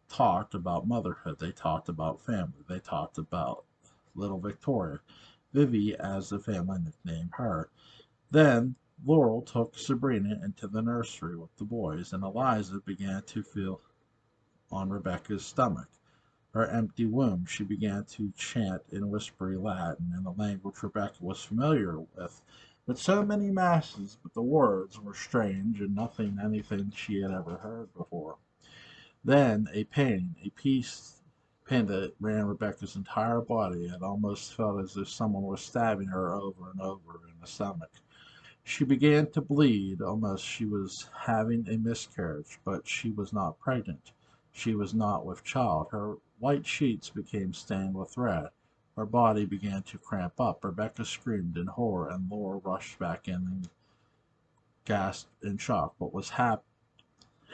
talked about motherhood. They talked about family. They talked about little Victoria, Vivi as the family nicknamed her. Then Laurel took Sabrina into the nursery with the boys, and Eliza began to feel on Rebecca's stomach. Her empty womb, she began to chant in whispery Latin, in a language Rebecca was familiar with so many masses, but the words were strange and nothing anything she had ever heard before. Then pain that ran Rebecca's entire body. It almost felt as if someone was stabbing her over and over in the stomach. She began to bleed, almost she was having a miscarriage, but she was not pregnant. She was not with child. Her white sheets became stained with red. Her body began to cramp up. Rebecca screamed in horror, and Laura rushed back in and gasped in shock.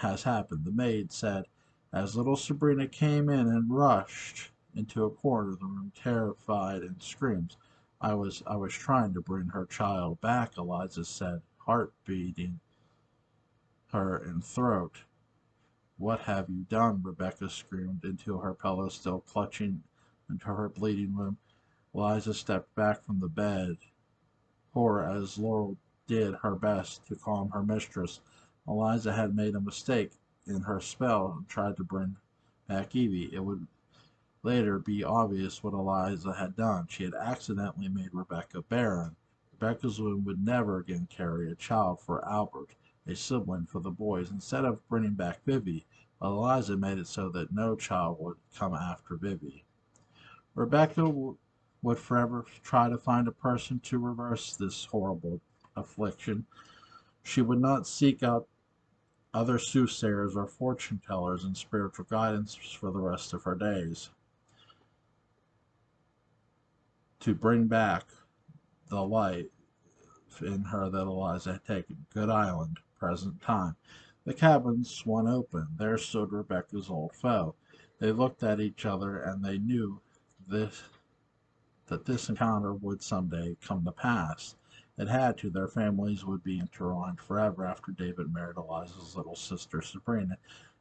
Has happened? The maid said, as little Sabrina came in and rushed into a corner of the room, terrified and screams. I was trying to bring her child back, Eliza said, heart beating her in throat. What have you done? Rebecca screamed into her pillow, still clutching into her bleeding womb. Eliza stepped back from the bed, horror as Laurel did her best to calm her mistress. Eliza had made a mistake in her spell and tried to bring back Evie. It would later be obvious what Eliza had done. She had accidentally made Rebecca barren. Rebecca's womb would never again carry a child for Albert, a sibling for the boys. Instead of bringing back Vivi, Eliza made it so that no child would come after Vivi. Rebecca would forever try to find a person to reverse this horrible affliction. She would not seek out other soothsayers or fortune tellers and spiritual guidance for the rest of her days to bring back the light in her that Eliza had taken. Good Island, present time. The cabin swung open. There stood Rebecca's old foe. They looked at each other, and they knew this, that this encounter would someday come to pass. It had to. Their families would be intertwined forever after David married Eliza's little sister Sabrina,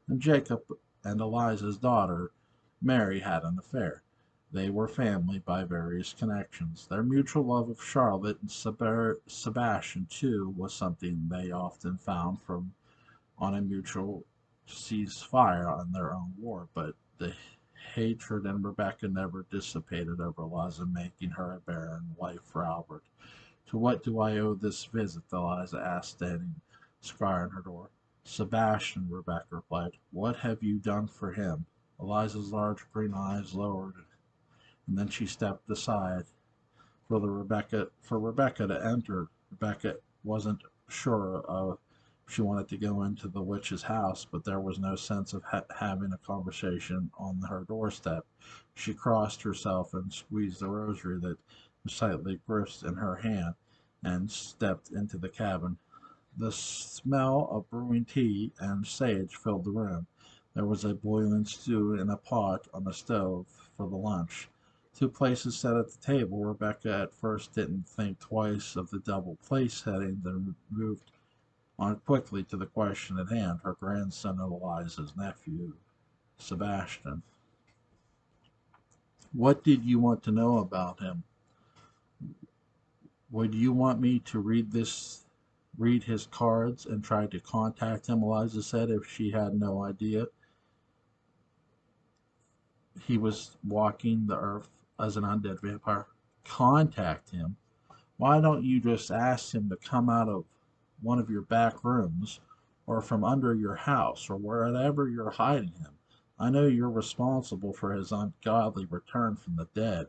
and Jacob and Eliza's daughter Mary had an affair. They were family by various connections. Their mutual love of Charlotte and Sebastian, too, was something they often found from on a mutual ceasefire on their own war, but the hatred in Rebecca never dissipated over Eliza, making her a barren wife for Albert. To what do I owe this visit? Eliza asked, standing square in her door. Sebastian, Rebecca replied. What have you done for him? Eliza's large green eyes lowered, and then she stepped aside for Rebecca to enter. Rebecca wasn't sure if she wanted to go into the witch's house, but there was no sense of having a conversation on her doorstep. She crossed herself and squeezed the rosary that was tightly gripped in her hand, and stepped into the cabin. The smell of brewing tea and sage filled the room. There was a boiling stew in a pot on the stove for the lunch. Two places set at the table. Rebecca at first didn't think twice of the double place setting, then moved on quickly to the question at hand, her grandson Eliza's nephew, Sebastian. What did you want to know about him? Would you want me to read his cards and try to contact him? Eliza said if she had no idea he was walking the earth as an undead vampire. Contact him? Why don't you just ask him to come out of one of your back rooms or from under your house or wherever you're hiding him? I know you're responsible for his ungodly return from the dead.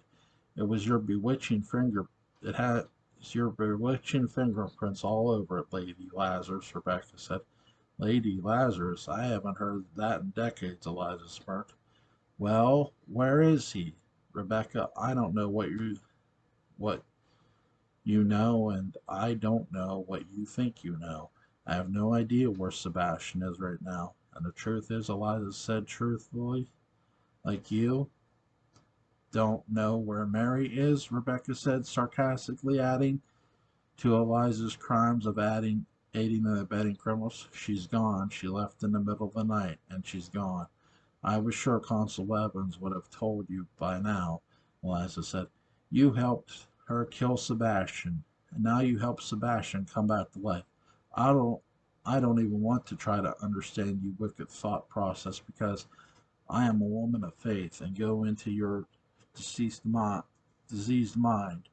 It was your bewitching finger. It had your bewitching fingerprints all over it, Lady Lazarus, Rebecca said. Lady Lazarus? I haven't heard that in decades, Eliza smirked. Well, where is he? Rebecca, I don't know what you know, and I don't know what you think you know. I have no idea where Sebastian is right now. And the truth is, Eliza said truthfully, like you don't know where Mary is, Rebecca said sarcastically, adding to Eliza's crimes of aiding and abetting criminals. She's gone. She left in the middle of the night, and she's gone. I was sure Consul Evans would have told you by now, Eliza said. You helped her kill Sebastian, and now you help Sebastian come back to life. I don't I don't even want to try to understand your wicked thought process because I am a woman of faith and go into your diseased mind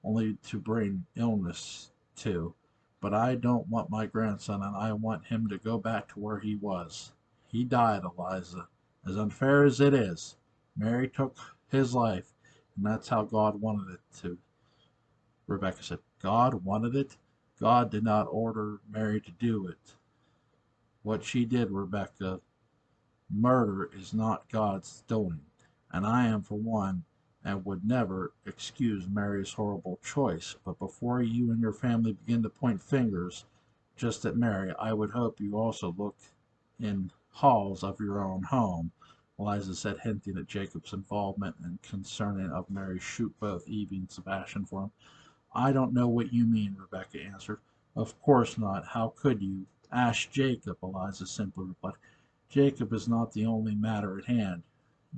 only to bring illness to. But I don't want my grandson, and I want him to go back to where he was. He died, Eliza. As unfair as it is, Mary took his life, and that's how God wanted it to. Rebecca said, God wanted it? God did not order Mary to do it. What she did, Rebecca, murder is not God's doing, and I am for one and would never excuse Mary's horrible choice. But before you and your family begin to point fingers just at Mary, I would hope you also look in halls of your own home, Eliza said, hinting at Jacob's involvement and concerning of Mary's shoot both Evie and Sebastian for him. I don't know what you mean, Rebecca answered. Of course not. How could you? Ask Jacob, Eliza simply replied. Jacob is not the only matter at hand.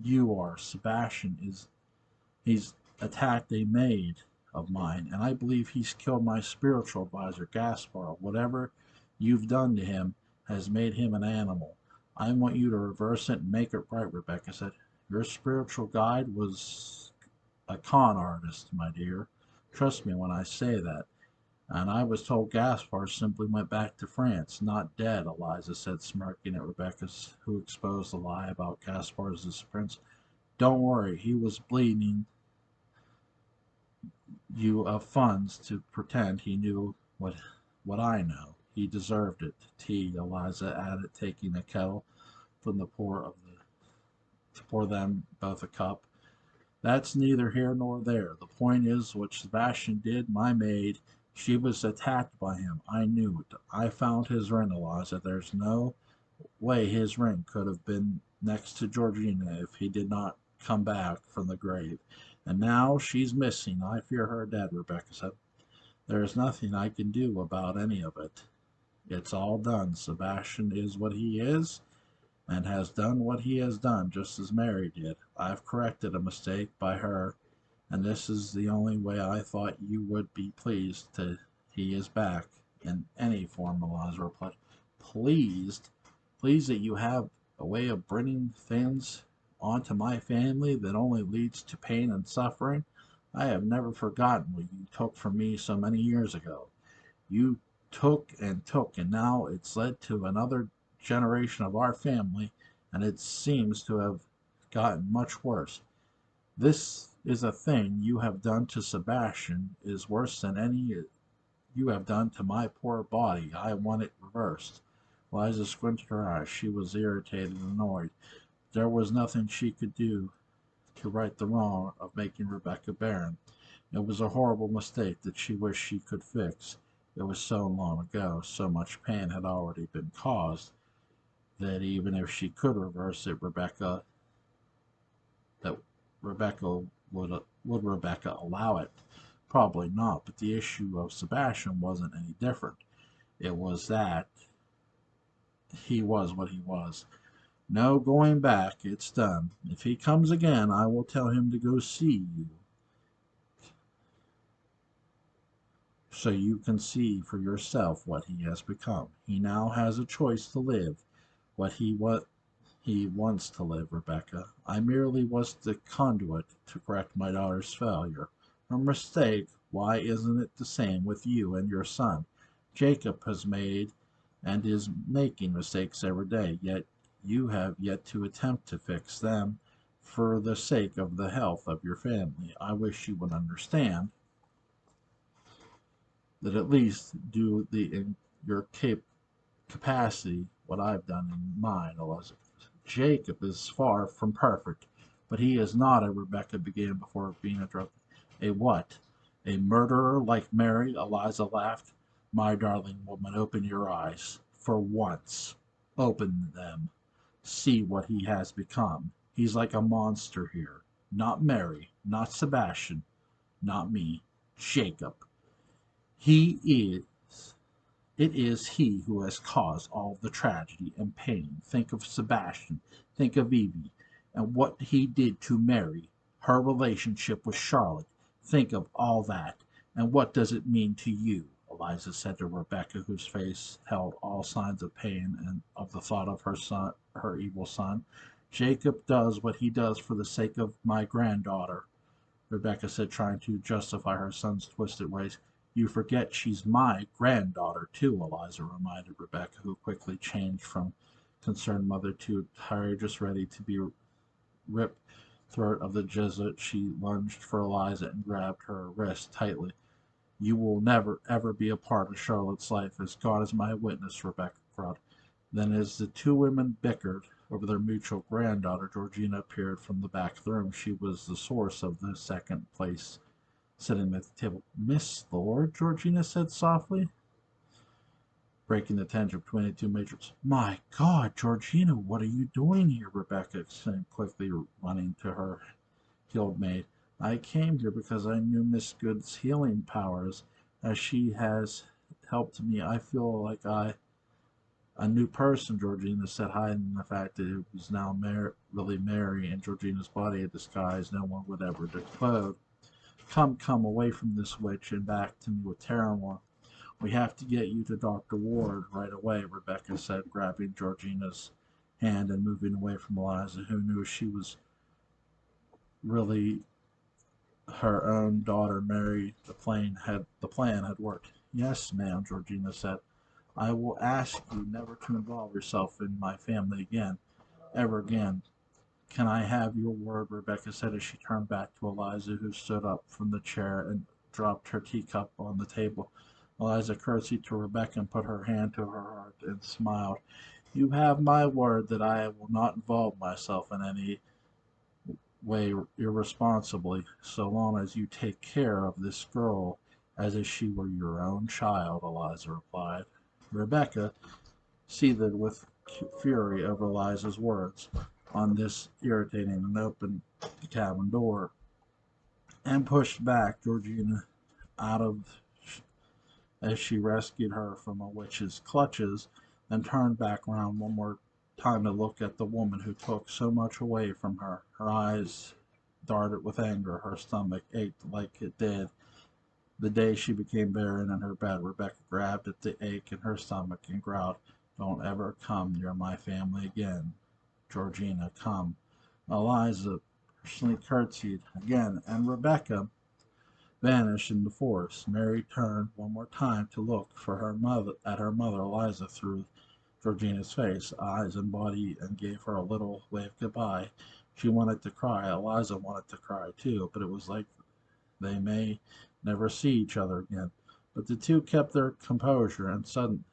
You are. Sebastian is. He's attacked a maid of mine, and I believe he's killed my spiritual advisor, Gaspar. Whatever you've done to him, has made him an animal. I want you to reverse it and make it right, Rebecca said. Your spiritual guide was a con artist, my dear. Trust me when I say that. And I was told Gaspar simply went back to France, not dead, Eliza said, smirking at Rebecca, who exposed the lie about Gaspar's disappearance. Don't worry, he was bleeding you of funds to pretend he knew what I know. He deserved it. Tea, Eliza added, taking a kettle from the to pour them both a cup. That's neither here nor there. The point is what Sebastian did, my maid. She was attacked by him. I knew it. I found his ring, Eliza. There's no way his ring could have been next to Georgina if he did not come back from the grave. And now she's missing. I fear her dead, Rebecca said. There is nothing I can do about any of it. It's all done. Sebastian is what he is, and has done what he has done, just as Mary did. I've corrected a mistake by her, and this is the only way I thought you would be pleased to he is back in any form, Eliza replied. Pleased? Pleased that you have a way of bringing things onto my family that only leads to pain and suffering? I have never forgotten what you took from me so many years ago. You took, and now it's led to another generation of our family, and it seems to have gotten much worse. This is a thing you have done to Sebastian is worse than any you have done to my poor body. I want it reversed. Liza squinted her eyes. She was irritated and annoyed. There was nothing she could do to right the wrong of making Rebecca barren. It was a horrible mistake that she wished she could fix. It was so long ago, so much pain had already been caused, that even if she could reverse it, that Rebecca would Rebecca allow it? Probably not, but the issue of Sebastian wasn't any different. It was that he was what he was. No going back, it's done. If he comes again, I will tell him to go see you, so you can see for yourself what he has become. He now has a choice to live what he wants to live, Rebecca. I merely was the conduit to correct my daughter's failure. Her mistake, why isn't it the same with you and your son? Jacob has made and is making mistakes every day, yet you have yet to attempt to fix them for the sake of the health of your family. I wish you would understand that at least do in your capacity what I've done in mine, Elizabeth. Jacob is far from perfect, but he is not a Rebecca began before being interrupted. A what? A murderer like Mary? Eliza laughed. My darling woman, open your eyes. For once, open them. See what he has become. He's like a monster here. Not Mary, not Sebastian, not me. Jacob. He is it is he who has caused all the tragedy and pain. Think of Sebastian, think of Evie, and what he did to Mary, her relationship with Charlotte. Think of all that, and what does it mean to you? Eliza said to Rebecca, whose face held all signs of pain and of the thought of her evil son. Jacob does what he does for the sake of my granddaughter, Rebecca said, trying to justify her son's twisted ways. You forget she's my granddaughter, too, Eliza reminded Rebecca, who quickly changed from concerned mother to tired, just ready to be ripped throat of the Jesuit. She lunged for Eliza and grabbed her wrist tightly. You will never, ever be a part of Charlotte's life, as God is my witness, Rebecca cried. Then, as the two women bickered over their mutual granddaughter, Georgina appeared from the back of the room. She was the source of the second place sitting at the table. Miss Lord, Georgina said softly, breaking the tension between the two matrons. My God, Georgina, what are you doing here? Rebecca exclaimed quickly, running to her healed maid. I came here because I knew Miss Good's healing powers. As she has helped me, I feel like a new person, Georgina said, hiding the fact that it was now really Mary in Georgina's body, a disguise no one would ever decode. Come, away from this witch and back to me with Terranor. We have to get you to Dr. Ward right away, Rebecca said, grabbing Georgina's hand and moving away from Eliza, who knew she was really her own daughter Mary. The plan had worked. Yes, ma'am, Georgina said. I will ask you never to involve yourself in my family again, ever again. Can I have your word? Rebecca said as she turned back to Eliza, who stood up from the chair and dropped her teacup on the table. Eliza curtsied to Rebecca and put her hand to her heart and smiled. You have my word that I will not involve myself in any way irresponsibly, so long as you take care of this girl as if she were your own child, Eliza replied. Rebecca, seethed with fury over Eliza's words on this irritating and opened the cabin door and pushed back Georgina out of as she rescued her from a witch's clutches, then turned back round one more time to look at the woman who took so much away from her. Her eyes darted with anger. Her stomach ached like it did the day she became barren in her bed. Rebecca grabbed at the ache in her stomach and growled, Don't ever come near my family again. Georgina, come. Eliza personally curtsied again, and Rebecca vanished in the forest. Mary turned one more time to look for her mother Eliza through Georgina's face, eyes, and body, and gave her a little wave goodbye. She wanted to cry. Eliza wanted to cry too, but it was like they may never see each other again. But the two kept their composure, and suddenly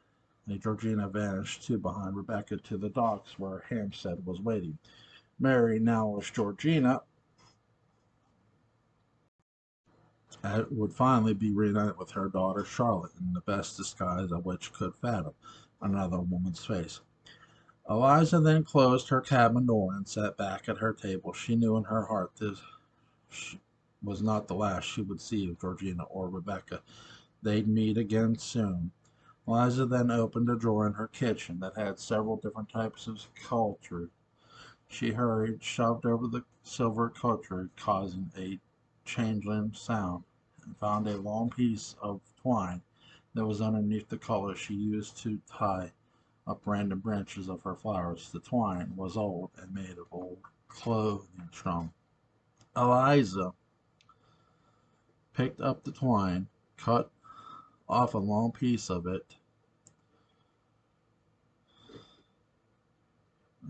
Georgina vanished too behind Rebecca to the docks where Hampstead was waiting. Mary, now as Georgina, would finally be reunited with her daughter Charlotte in the best disguise a witch could fathom, another woman's face. Eliza then closed her cabin door and sat back at her table. She knew in her heart this was not the last she would see of Georgina or Rebecca. They'd meet again soon. Eliza then opened a drawer in her kitchen that had several different types of cutlery. She hurried, shoved over the silver cutlery, causing a changeling sound, and found a long piece of twine that was underneath the collar she used to tie up random branches of her flowers. The twine was old and made of old clothing string. Eliza picked up the twine, cut off a long piece of it.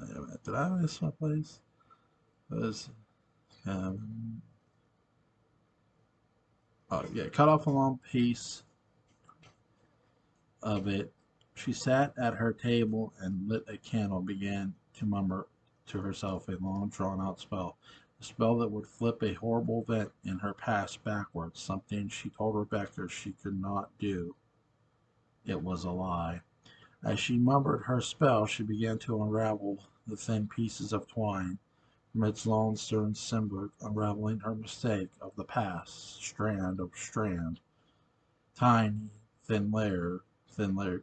Wait a minute, did I miss my place? Um, cut off a long piece of it. She sat at her table and lit a candle and began to murmur to herself a long drawn out spell. A spell that would flip a horrible event in her past backwards, something she told Rebecca she could not do. It was a lie. As she murmured her spell, she began to unravel the thin pieces of twine from its long stern symbol, unraveling her mistake of the past, strand of strand. Tiny, thin layer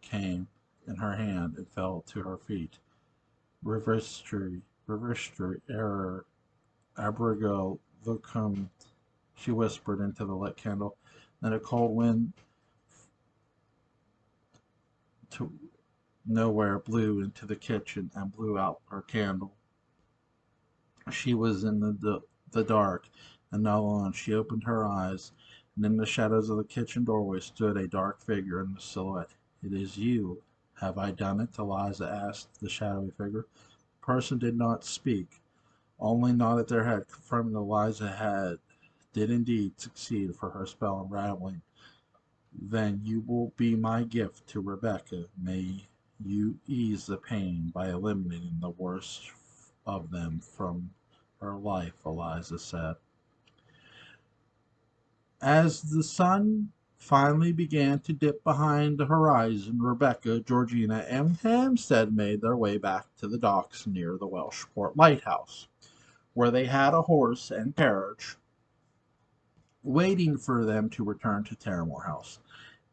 came in her hand and fell to her feet. Revistry, error, abrigo, lucum, she whispered into the lit candle. Then a cold wind to nowhere blew into the kitchen and blew out her candle. She was in the dark, and not alone. She opened her eyes, and in the shadows of the kitchen doorway stood a dark figure in the silhouette. It is you. Have I done it? Eliza asked the shadowy figure. The person did not speak, only nodded their head, confirming Eliza did indeed succeed for her spell unraveling. Then you will be my gift to Rebecca. May you ease the pain by eliminating the worst of them from her life, Eliza said. As the sun finally began to dip behind the horizon, Rebecca, Georgina, and Hampstead made their way back to the docks near the Welshport lighthouse, where they had a horse and carriage waiting for them to return to Terramore House.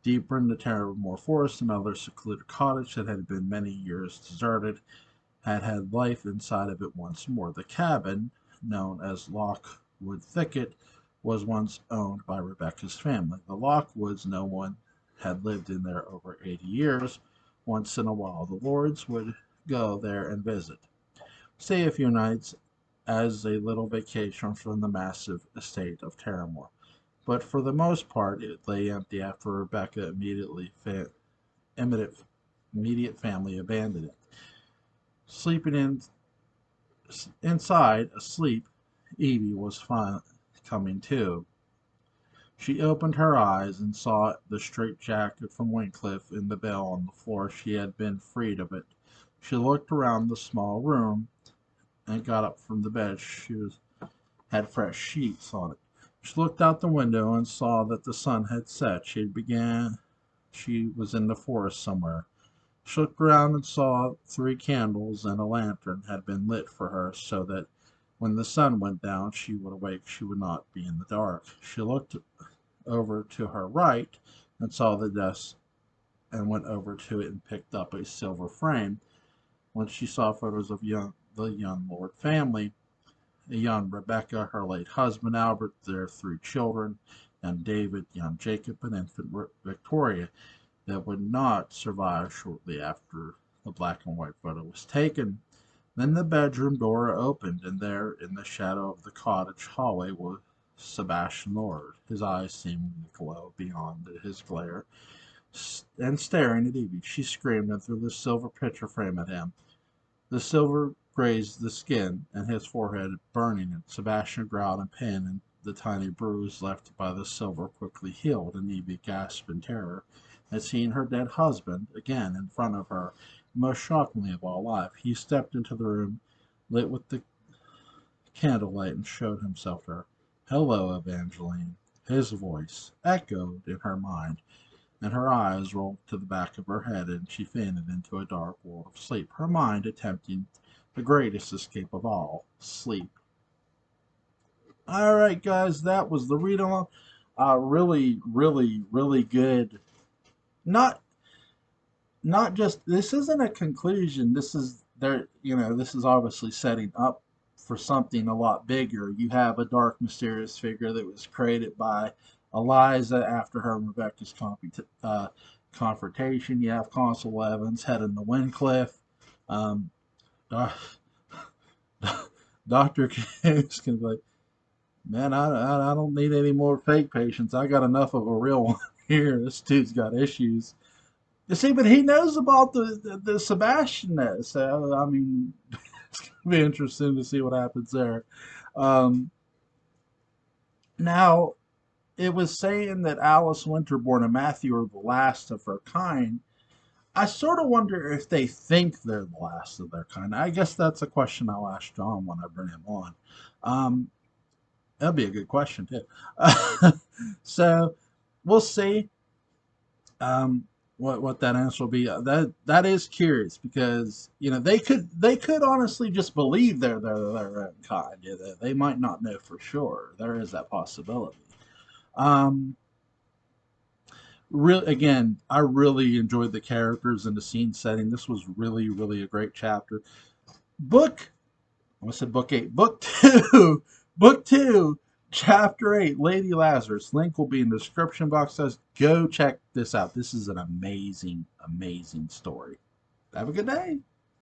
Deeper in the Terramore forest, another secluded cottage that had been many years deserted had life inside of it once more. The cabin, known as Lockwood Thicket, was once owned by Rebecca's family. The Lockwoods, no one had lived in there over 80 years. Once in a while, the lords would go there and visit, stay a few nights as a little vacation from the massive estate of Terramore. But for the most part, it lay empty after Rebecca immediate, immediate family abandoned it. Sleeping inside, asleep, Evie was coming to. She opened her eyes and saw the straitjacket from Wincliffe in the bell on the floor. She had been freed of it. She looked around the small room and got up from the bed. Had fresh sheets on it. She looked out the window and saw that the sun had set. She was in the forest somewhere. She looked around and saw 3 candles and a lantern had been lit for her so that when the sun went down she would awake. She would not be in the dark. She looked over to her right and saw the desk and went over to it and picked up a silver frame. When she saw photos of the young Lord family, a young Rebecca, her late husband Albert, their 3 children, and David, young Jacob, and infant Victoria, that would not survive shortly after the black and white photo was taken. Then the bedroom door opened, and there, in the shadow of the cottage hallway, was Sebastian Lord, his eyes seeming to glow beyond his glare, and staring at Evie. She screamed and threw the silver picture frame at him. The silver grazed the skin, and his forehead burning it. Sebastian growled in pain, and the tiny bruise left by the silver quickly healed, and Evie gasped in terror at seeing her dead husband again in front of her. Most shockingly of all life, he stepped into the room, lit with the candlelight, and showed himself to her. "Hello, Evangeline." His voice echoed in her mind, and her eyes rolled to the back of her head, and she fainted into a dark world of sleep, her mind attempting the greatest escape of all, sleep. All right, guys, that was the read along. Really, really, really good. Not not just, this isn't a conclusion. This is there. This is obviously setting up for something a lot bigger. You have a dark, mysterious figure that was created by Eliza after her and Rebecca's confrontation. You have Constable Evans heading the Wincliffe. Um, Dr. King's gonna be like, man, I don't need any more fake patients. I got enough of a real one here. This dude's got issues. You see, but he knows about the Sebastian there. So, I mean, it's going to be interesting to see what happens there. Um, Now, it was saying that Alice Winterbourne and Matthew are the last of her kind. I sort of wonder if they think they're the last of their kind. I guess that's a question I'll ask John when I bring him on. Um, That'll be a good question, too. So, we'll see. Um, what that answer will be. That is curious because they could honestly just believe they're their own kind. Yeah, they might not know for sure. There is that possibility. Um, Really, again, I really enjoyed the characters and the scene setting. This was really, really a great chapter. Book, I said book 8, book 2, book 2, chapter 8, Lady Lazarus. Link will be in the description box. Says go check this out. This is an amazing, amazing story. Have a good day.